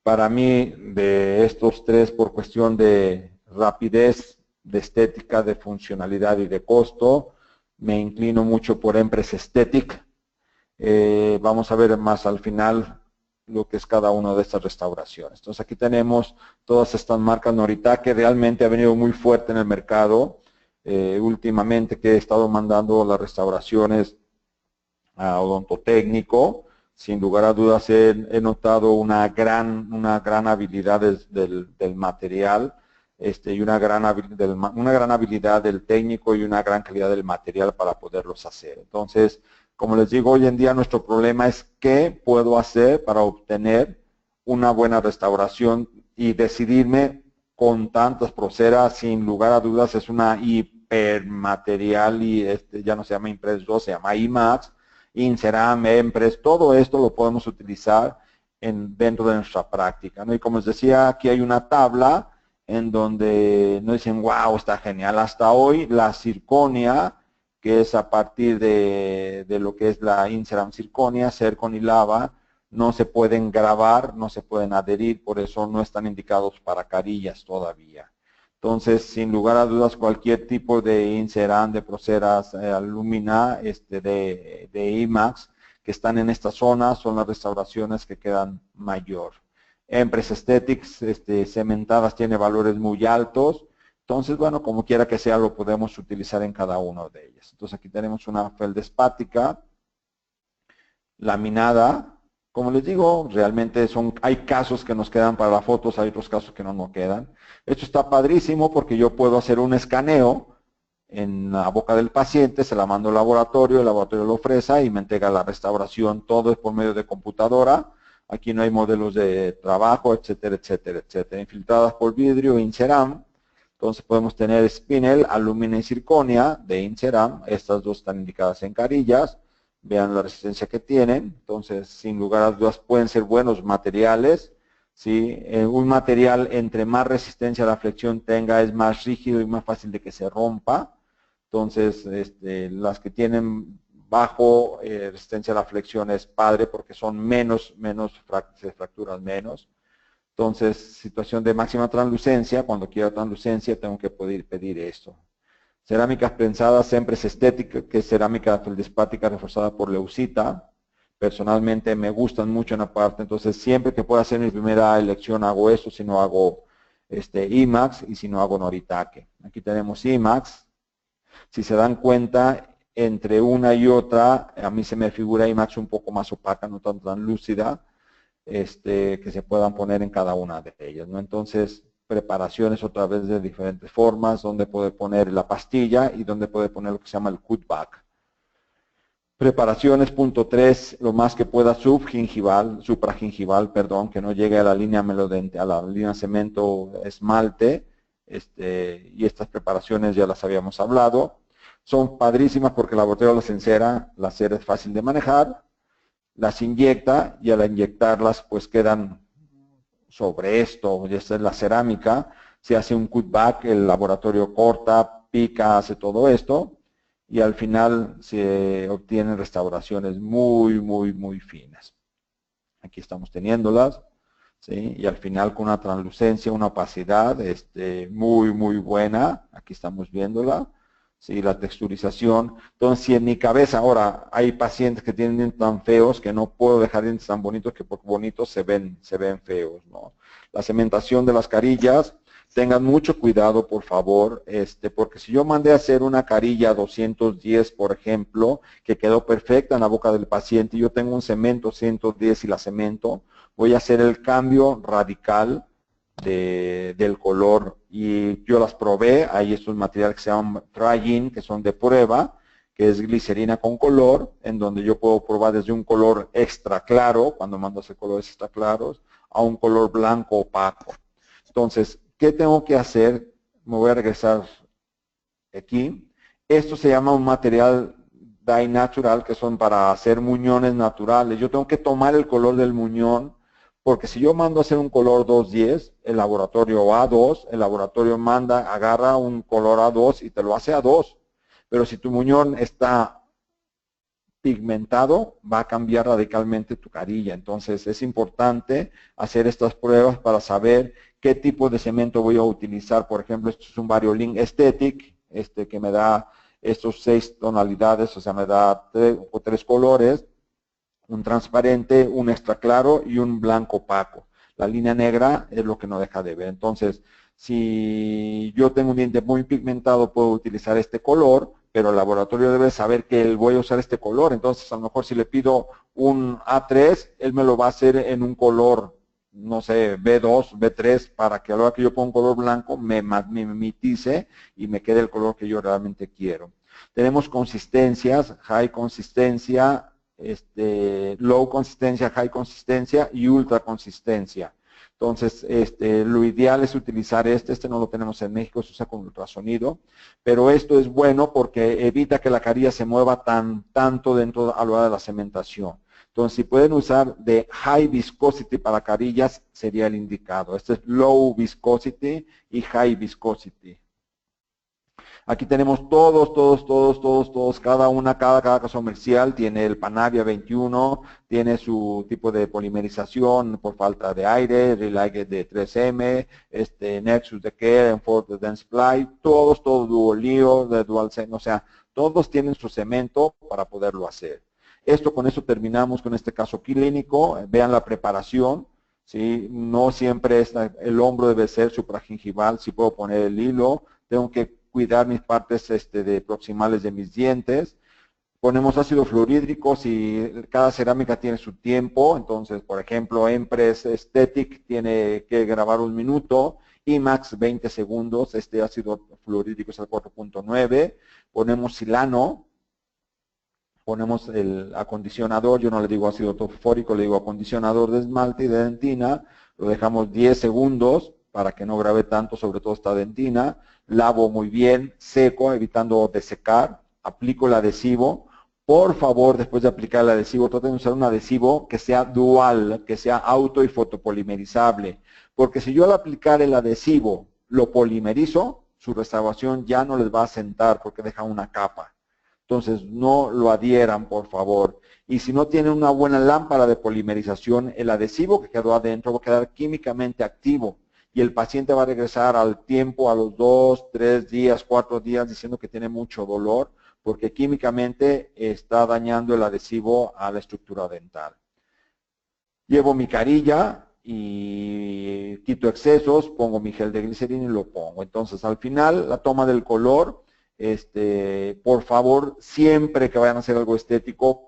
Para mí, de estos tres, por cuestión de rapidez, de estética, de funcionalidad y de costo, me inclino mucho por Empress Aesthetic. Vamos a ver más al final lo que es cada una de estas restauraciones. Entonces aquí tenemos todas estas marcas Noritake, que realmente ha venido muy fuerte en el mercado. Últimamente que he estado mandando las restauraciones a odontotécnico, sin lugar a dudas he notado una gran habilidad del material, y una gran habilidad del técnico y una gran calidad del material para poderlos hacer. Entonces, como les digo, hoy en día nuestro problema es qué puedo hacer para obtener una buena restauración, y decidirme con tantas proceras, sin lugar a dudas, es una hipermaterial, y ya no se llama Impress 2, se llama IMAX, Inceram, Empress, todo esto lo podemos utilizar dentro de nuestra práctica, ¿no? Y como les decía, aquí hay una tabla en donde nos dicen, wow, está genial. Hasta hoy la zirconia, que es a partir de lo que es la Inceram zirconia, Zircon y Lava, no se pueden grabar, no se pueden adherir, por eso no están indicados para carillas todavía. Entonces, sin lugar a dudas, cualquier tipo de Inceram, de proceras alumina, de IMAX, que están en esta zona, son las restauraciones que quedan mayor. Empress Aesthetics, cementadas, tiene valores muy altos. Entonces, bueno, como quiera que sea, lo podemos utilizar en cada una de ellas. Entonces, aquí tenemos una feldespática laminada. Como les digo, realmente hay casos que nos quedan para las fotos, hay otros casos que no nos quedan. Esto está padrísimo porque yo puedo hacer un escaneo en la boca del paciente, se la mando al laboratorio, el laboratorio lo ofrece y me entrega la restauración. Todo es por medio de computadora. Aquí no hay modelos de trabajo, etcétera, etcétera, etcétera. Infiltradas por vidrio, Inceram. Entonces podemos tener Spinel, alumina y zirconia de Inceram. Estas dos están indicadas en carillas. Vean la resistencia que tienen. Entonces, sin lugar a dudas, pueden ser buenos materiales. ¿Sí? Un material, entre más resistencia a la flexión tenga, es más rígido y más fácil de que se rompa. Entonces, las que tienen bajo resistencia a la flexión es padre porque son se fracturan menos. Entonces, situación de máxima translucencia, cuando quiero translucencia tengo que poder pedir esto. Cerámicas prensadas, Empress Aesthetic, que es cerámica feldespática reforzada por leucita. Personalmente me gustan mucho en la parte, entonces siempre que pueda hacer mi primera elección hago eso, si no hago IMAX y si no hago Noritake. Aquí tenemos IMAX. Si se dan cuenta, entre una y otra, a mí se me figura IMAX un poco más opaca, no tan lúcida, que se puedan poner en cada una de ellas, ¿no? Entonces, preparaciones otra vez de diferentes formas, donde poder poner la pastilla y donde poder poner lo que se llama el cutback. Preparaciones, punto 3, lo más que pueda supragingival, perdón, que no llegue a la línea melodente, a la línea cemento esmalte, y estas preparaciones ya las habíamos hablado. Son padrísimas porque el laboratorio las encera, la cera es fácil de manejar, las inyecta y al inyectarlas pues quedan sobre esto, y esta es la cerámica, se hace un cutback, el laboratorio corta, pica, hace todo esto, y al final se obtienen restauraciones muy, muy, muy finas. Aquí estamos teniéndolas, ¿sí? Y al final con una translucencia, una opacidad muy, muy buena, aquí estamos viéndola, ¿sí? La texturización. Entonces, si en mi cabeza ahora hay pacientes que tienen dientes tan feos que no puedo dejar dientes tan bonitos que por bonitos se ven feos, ¿no? La cementación de las carillas, tengan mucho cuidado, por favor, porque si yo mandé a hacer una carilla 210, por ejemplo, que quedó perfecta en la boca del paciente, y yo tengo un cemento 110 y la cemento, voy a hacer el cambio radical del color, y yo las probé. Hay estos materiales que se llaman Try-In, que son de prueba, que es glicerina con color, en donde yo puedo probar desde un color extra claro, cuando mando a hacer colores extra claros, a un color blanco opaco. Entonces, ¿qué tengo que hacer? Me voy a regresar aquí. Esto se llama un material dye natural, que son para hacer muñones naturales. Yo tengo que tomar el color del muñón, porque si yo mando a hacer un color 210, el laboratorio A2, el laboratorio agarra un color A2 y te lo hace A2. Pero si tu muñón está pigmentado, va a cambiar radicalmente tu carilla. Entonces es importante hacer estas pruebas para saber qué tipo de cemento voy a utilizar. Por ejemplo, esto es un Variolin Aesthetic, que me da estos 6 tonalidades, o sea, me da 3 colores, un transparente, un extra claro y un blanco opaco. La línea negra es lo que no deja de ver. Entonces, si yo tengo un diente muy pigmentado, puedo utilizar este color, pero el laboratorio debe saber que voy a usar este color. Entonces, a lo mejor si le pido un A3, él me lo va a hacer en un color, no sé, B2, B3, para que a la hora que yo ponga un color blanco me mimetice y me quede el color que yo realmente quiero. Tenemos consistencias, high consistencia, low consistencia, high consistencia y ultra consistencia. Entonces, lo ideal es utilizar este no lo tenemos en México, se usa con ultrasonido, pero esto es bueno porque evita que la carilla se mueva tanto dentro a la hora de la cementación. Entonces, si pueden usar de high viscosity para carillas, sería el indicado. Este es low viscosity y high viscosity. Aquí tenemos todos, cada caso comercial tiene el Panavia 21, tiene su tipo de polimerización por falta de aire, Relight de 3M, Nexus de Care, Enforce de Densiply, todos Duolio, de DualSense, o sea, todos tienen su cemento para poderlo hacer. Con eso terminamos con este caso clínico. Vean la preparación, ¿sí? No siempre el hombro debe ser supragingival, si puedo poner el hilo, tengo que cuidar mis partes proximales de mis dientes. Ponemos ácido fluorhídrico si cada cerámica tiene su tiempo. Entonces, por ejemplo, Empress Aesthetic tiene que grabar 1 minuto, IMAX 20 segundos, ácido fluorhídrico es el 4.9. Ponemos silano, ponemos el acondicionador, yo no le digo ácido fosfórico, le digo acondicionador de esmalte y de dentina, lo dejamos 10 segundos para que no grabe tanto, sobre todo esta dentina. Lavo muy bien, seco, evitando desecar, aplico el adhesivo. Por favor, después de aplicar el adhesivo, traten de usar un adhesivo que sea dual, que sea auto y fotopolimerizable, porque si yo al aplicar el adhesivo lo polimerizo, su restauración ya no les va a sentar porque deja una capa. Entonces, no lo adhieran, por favor. Y si no tienen una buena lámpara de polimerización, el adhesivo que quedó adentro va a quedar químicamente activo y el paciente va a regresar al tiempo, a los 2, 3 días, 4 días, diciendo que tiene mucho dolor, porque químicamente está dañando el adhesivo a la estructura dental. Llevo mi carilla y quito excesos, pongo mi gel de glicerina y lo pongo. Entonces, al final, la toma del color, por favor, siempre que vayan a hacer algo estético,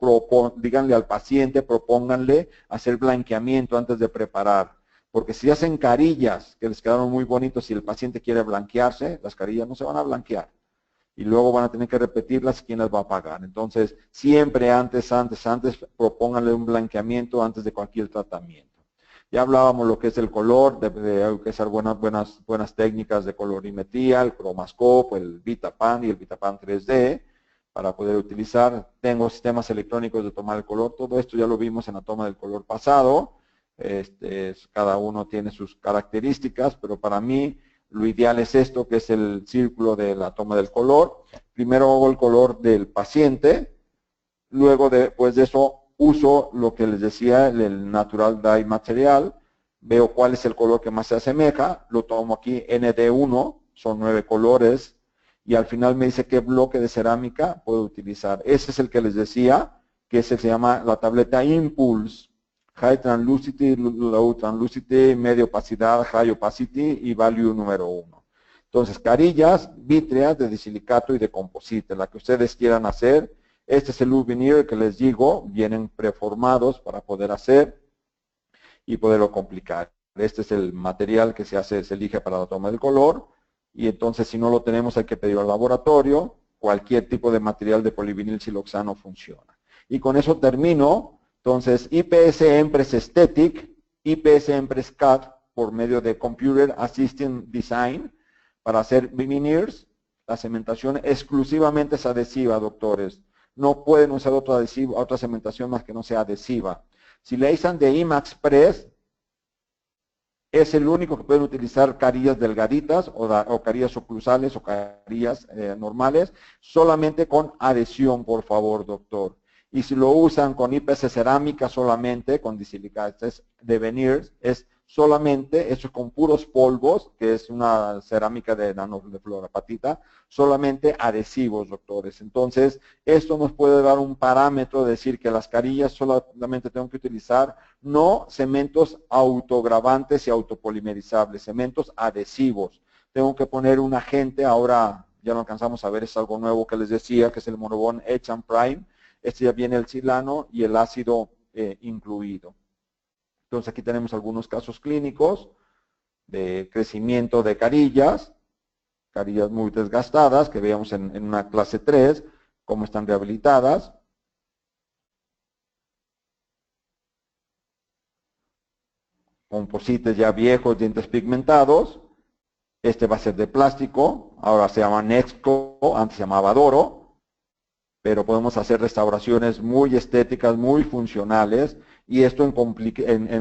díganle al paciente, propónganle hacer blanqueamiento antes de preparar. Porque si hacen carillas que les quedaron muy bonitos y el paciente quiere blanquearse, las carillas no se van a blanquear. Y luego van a tener que repetirlas, ¿quién las va a pagar? Entonces, siempre antes, propónganle un blanqueamiento antes de cualquier tratamiento. Ya hablábamos lo que es el color, hay que usar buenas técnicas de colorimetría, el Chromoscope, el Vitapan y el Vitapan 3D para poder utilizar. Tengo sistemas electrónicos de tomar el color, todo esto ya lo vimos en la toma del color pasado. Cada uno tiene sus características, pero para mí lo ideal es esto, que es el círculo de la toma del color. Primero hago el color del paciente, luego después de eso uso lo que les decía, el Natural Dye material, veo cuál es el color que más se asemeja, lo tomo aquí ND1, son 9 colores, y al final me dice qué bloque de cerámica puedo utilizar. Ese es el que les decía, que se llama la tableta Impulse, High Translucity, Low Translucity, Media Opacidad, High Opacity y Value número 1. Entonces, carillas vítreas de disilicato y de composite, la que ustedes quieran hacer. Este es el veneer que les digo, vienen preformados para poder hacer y poderlo complicar. Este es el material que se elige para la toma del color, y entonces si no lo tenemos hay que pedirlo al laboratorio. Cualquier tipo de material de polivinil siloxano funciona. Y con eso termino. Entonces, IPS Empress Aesthetic, IPS Empress CAD por medio de Computer Assisted Design para hacer veneers. La cementación exclusivamente es adhesiva, doctores. No pueden usar otro adhesivo, otra cementación más que no sea adhesiva. Si le dicen de IMAX Press, es el único que pueden utilizar carillas delgaditas o carillas oclusales o carillas normales, solamente con adhesión, por favor, doctor. Y si lo usan con IPS cerámica solamente, con disilicatos de veneers, es solamente hecho con puros polvos, que es una cerámica de nanofluorapatita, solamente adhesivos, doctores. Entonces, esto nos puede dar un parámetro de decir que las carillas solamente tengo que utilizar no cementos autogravantes y autopolimerizables, cementos adhesivos. Tengo que poner un agente, ahora ya lo alcanzamos a ver, es algo nuevo que les decía, que es el Monobond Etch and Prime. Este ya viene el silano y el ácido incluido. Entonces aquí tenemos algunos casos clínicos de crecimiento de carillas muy desgastadas, que veíamos en una clase 3, cómo están rehabilitadas. Composites ya viejos, dientes pigmentados. Este va a ser de plástico, ahora se llama Nexco, antes se llamaba Doro. Pero podemos hacer restauraciones muy estéticas, muy funcionales, y esto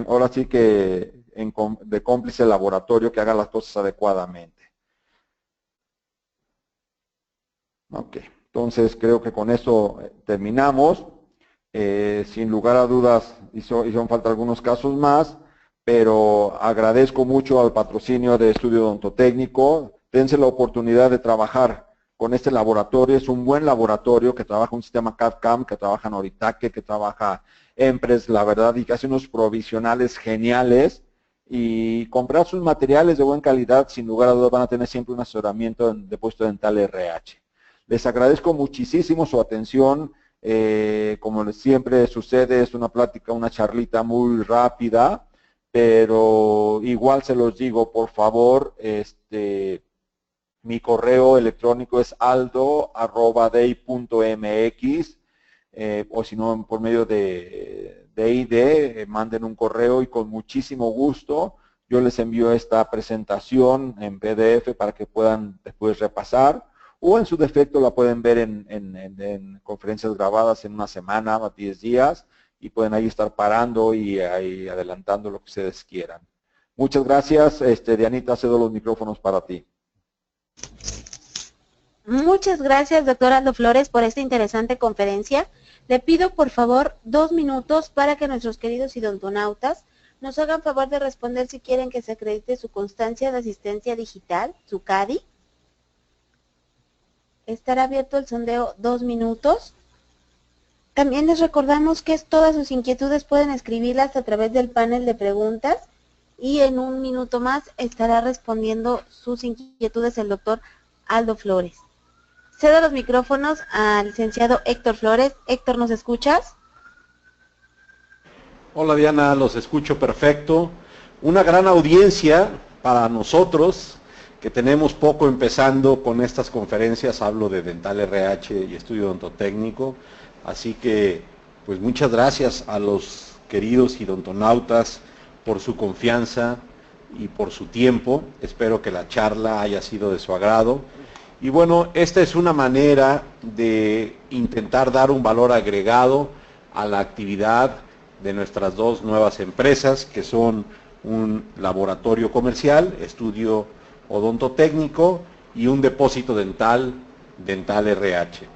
ahora sí que de cómplice laboratorio que haga las cosas adecuadamente. Ok, entonces creo que con eso terminamos. Sin lugar a dudas, hicieron falta algunos casos más, pero agradezco mucho al patrocinio de Estudio Odontotécnico. Dense la oportunidad de trabajar con este laboratorio. Es un buen laboratorio que trabaja un sistema CAD-CAM, que trabaja Noritake, que trabaja Empress, la verdad, y que hace unos provisionales geniales. Y comprar sus materiales de buena calidad, sin lugar a dudas, van a tener siempre un asesoramiento en depósito dental RH. Les agradezco muchísimo su atención. Como siempre sucede, es una plática, una charlita muy rápida, pero igual se los digo, por favor, mi correo electrónico es aldo@dey.mx, o si no, por medio de ID, manden un correo y con muchísimo gusto yo les envío esta presentación en PDF para que puedan después repasar, o en su defecto la pueden ver en conferencias grabadas en una semana o 10 días, y pueden ahí estar parando y ahí adelantando lo que ustedes quieran. Muchas gracias. Dianita, cedo los micrófonos para ti. Muchas gracias, doctor Aldo Flores, por esta interesante conferencia. Le pido, por favor, 2 minutos para que nuestros queridos odontonautas nos hagan favor de responder si quieren que se acredite su constancia de asistencia digital, su CADI. Estará abierto el sondeo 2 minutos. También les recordamos que todas sus inquietudes pueden escribirlas a través del panel de preguntas, y en 1 minuto más estará respondiendo sus inquietudes el doctor Aldo Flores. Cedo los micrófonos al licenciado Héctor Flores. Héctor, ¿nos escuchas? Hola Diana, los escucho perfecto. Una gran audiencia para nosotros, que tenemos poco empezando con estas conferencias. Hablo de Dental RH y Estudio Odontotécnico. Así que, pues muchas gracias a los queridos odontonautas por su confianza y por su tiempo. Espero que la charla haya sido de su agrado. Y bueno, esta es una manera de intentar dar un valor agregado a la actividad de nuestras dos nuevas empresas, que son un laboratorio comercial, estudio odontotécnico y un depósito dental, Dental RH.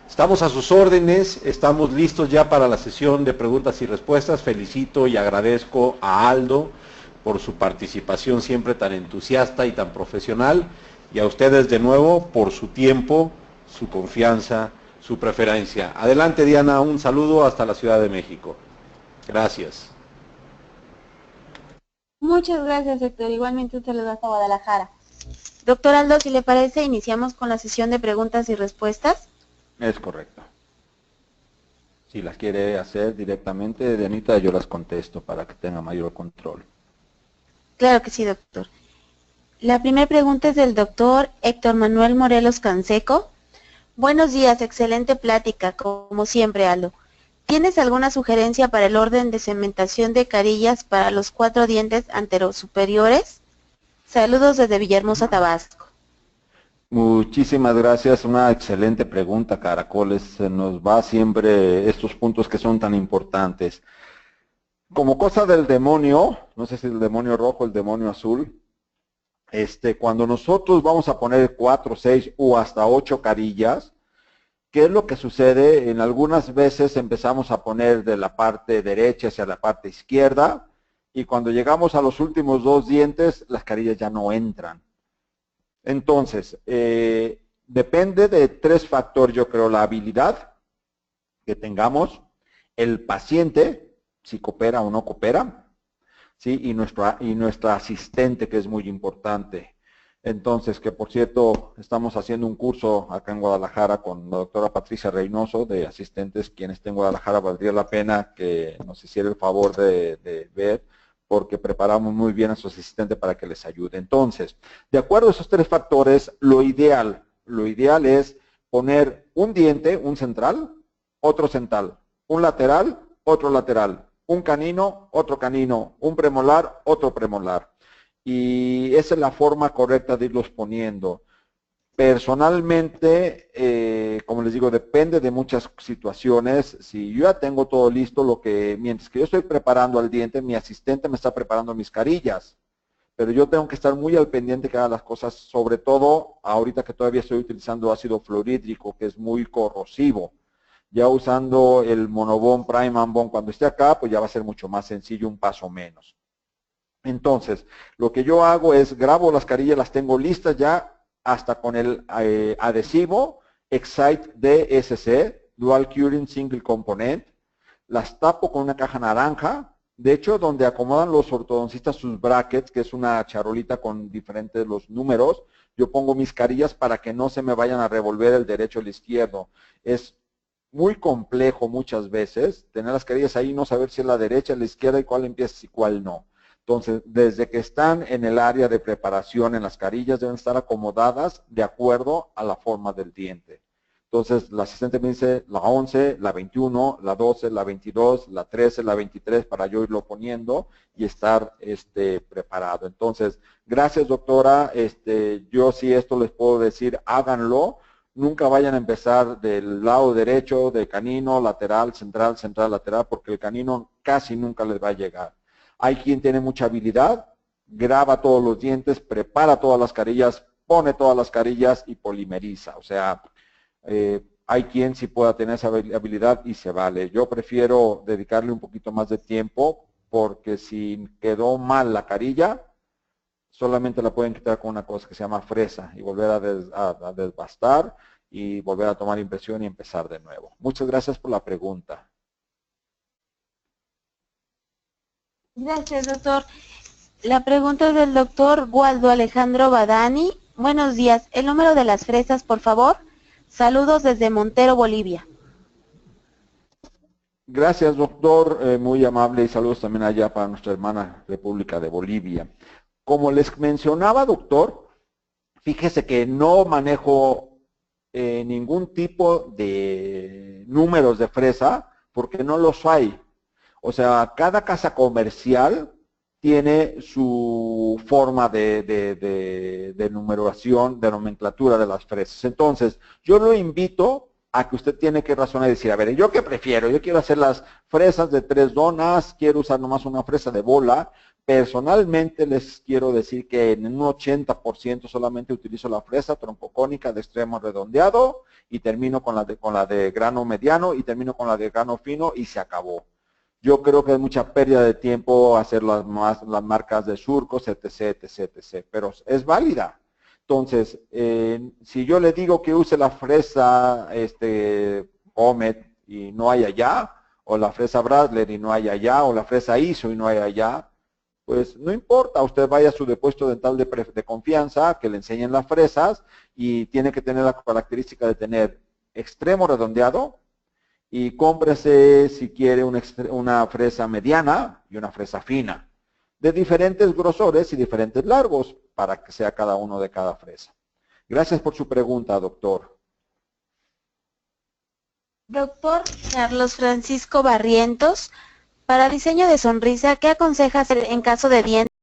Estamos a sus órdenes, estamos listos ya para la sesión de preguntas y respuestas. Felicito y agradezco a Aldo por su participación siempre tan entusiasta y tan profesional, y a ustedes de nuevo por su tiempo, su confianza, su preferencia. Adelante, Diana, un saludo hasta la Ciudad de México. Gracias. Muchas gracias, Héctor. Igualmente un saludo hasta Guadalajara. Doctor Aldo, si le parece, iniciamos con la sesión de preguntas y respuestas. Es correcto. Si las quiere hacer directamente, Dianita, yo las contesto para que tenga mayor control. Claro que sí, doctor. La primera pregunta es del doctor Héctor Manuel Morelos Canseco. Buenos días, excelente plática, como siempre, Aldo. ¿Tienes alguna sugerencia para el orden de cementación de carillas para los 4 dientes anterosuperiores? Saludos desde Villahermosa, Tabasco. Muchísimas gracias, una excelente pregunta, Caracoles. Se nos va siempre estos puntos que son tan importantes. Como cosa del demonio, no sé si el demonio rojo o el demonio azul, cuando nosotros vamos a poner 4, 6 o hasta 8 carillas, ¿qué es lo que sucede? En algunas veces empezamos a poner de la parte derecha hacia la parte izquierda, y cuando llegamos a los últimos 2 dientes, las carillas ya no entran. Entonces, depende de 3 factores, yo creo: la habilidad que tengamos, el paciente, si coopera o no coopera, ¿sí? y nuestra asistente, que es muy importante. Entonces, que por cierto, estamos haciendo un curso acá en Guadalajara con la doctora Patricia Reynoso de asistentes. Quien esté en Guadalajara, valdría la pena que nos hiciera el favor de ver, porque preparamos muy bien a su asistente para que les ayude. Entonces, de acuerdo a esos 3 factores, lo ideal es poner un diente, un central, otro central, un lateral, otro lateral, un canino, otro canino, un premolar, otro premolar. Y esa es la forma correcta de irlos poniendo. Personalmente, como les digo, depende de muchas situaciones. Si yo ya tengo todo listo, mientras que yo estoy preparando al diente, mi asistente me está preparando mis carillas. Pero yo tengo que estar muy al pendiente que haga las cosas, sobre todo ahorita que todavía estoy utilizando ácido fluorhídrico, que es muy corrosivo. Ya usando el Monobond Prime and Bond cuando esté acá, pues ya va a ser mucho más sencillo, un paso menos. Entonces, lo que yo hago es grabo las carillas, las tengo listas ya, hasta con el adhesivo Excite DSC, Dual Curing Single Component. Las tapo con una caja naranja. De hecho, donde acomodan los ortodoncistas sus brackets, que es una charolita con diferentes los números, yo pongo mis carillas para que no se me vayan a revolver el derecho o el izquierdo. Es muy complejo muchas veces tener las carillas ahí, no saber si es la derecha, la izquierda y cuál empieza y cuál no. Entonces, desde que están en el área de preparación en las carillas, deben estar acomodadas de acuerdo a la forma del diente. Entonces, la asistente me dice la 11, la 21, la 12, la 22, la 13, la 23, para yo irlo poniendo y estar preparado. Entonces, gracias, doctora. Yo sí esto les puedo decir, háganlo. Nunca vayan a empezar del lado derecho, de canino, lateral, central, central, lateral, porque el canino casi nunca les va a llegar. Hay quien tiene mucha habilidad, graba todos los dientes, prepara todas las carillas, pone todas las carillas y polimeriza. O sea, hay quien sí pueda tener esa habilidad y se vale. Yo prefiero dedicarle un poquito más de tiempo, porque si quedó mal la carilla, solamente la pueden quitar con una cosa que se llama fresa y volver a desbastar y volver a tomar impresión y empezar de nuevo. Muchas gracias por la pregunta. Gracias, doctor. La pregunta es del doctor Waldo Alejandro Badani. Buenos días. El número de las fresas, por favor. Saludos desde Montero, Bolivia. Gracias, doctor. Muy amable, y saludos también allá para nuestra hermana República de Bolivia. Como les mencionaba, doctor, fíjese que no manejo ningún tipo de números de fresa, porque no los hay. O sea, cada casa comercial tiene su forma de numeración, de nomenclatura de las fresas. Entonces, yo lo invito a que usted tiene que razonar y decir, a ver, ¿yo qué prefiero? Yo quiero hacer las fresas de 3 donas, quiero usar nomás una fresa de bola. Personalmente les quiero decir que en un 80% solamente utilizo la fresa troncocónica de extremo redondeado y termino con la de grano mediano y termino con la de grano fino y se acabó. Yo creo que es mucha pérdida de tiempo hacer las marcas de surcos, etc, etc, etc, pero es válida. Entonces, si yo le digo que use la fresa Comet y no hay allá, o la fresa Bradler y no hay allá, o la fresa ISO y no hay allá, pues no importa, usted vaya a su depósito dental de confianza, que le enseñen las fresas y tiene que tener la característica de tener extremo redondeado y cómprese si quiere una fresa mediana y una fresa fina, de diferentes grosores y diferentes largos para que sea cada uno de cada fresa. Gracias por su pregunta, doctor. Doctor Carlos Francisco Barrientos, para diseño de sonrisa, ¿qué aconseja hacer en caso de dientes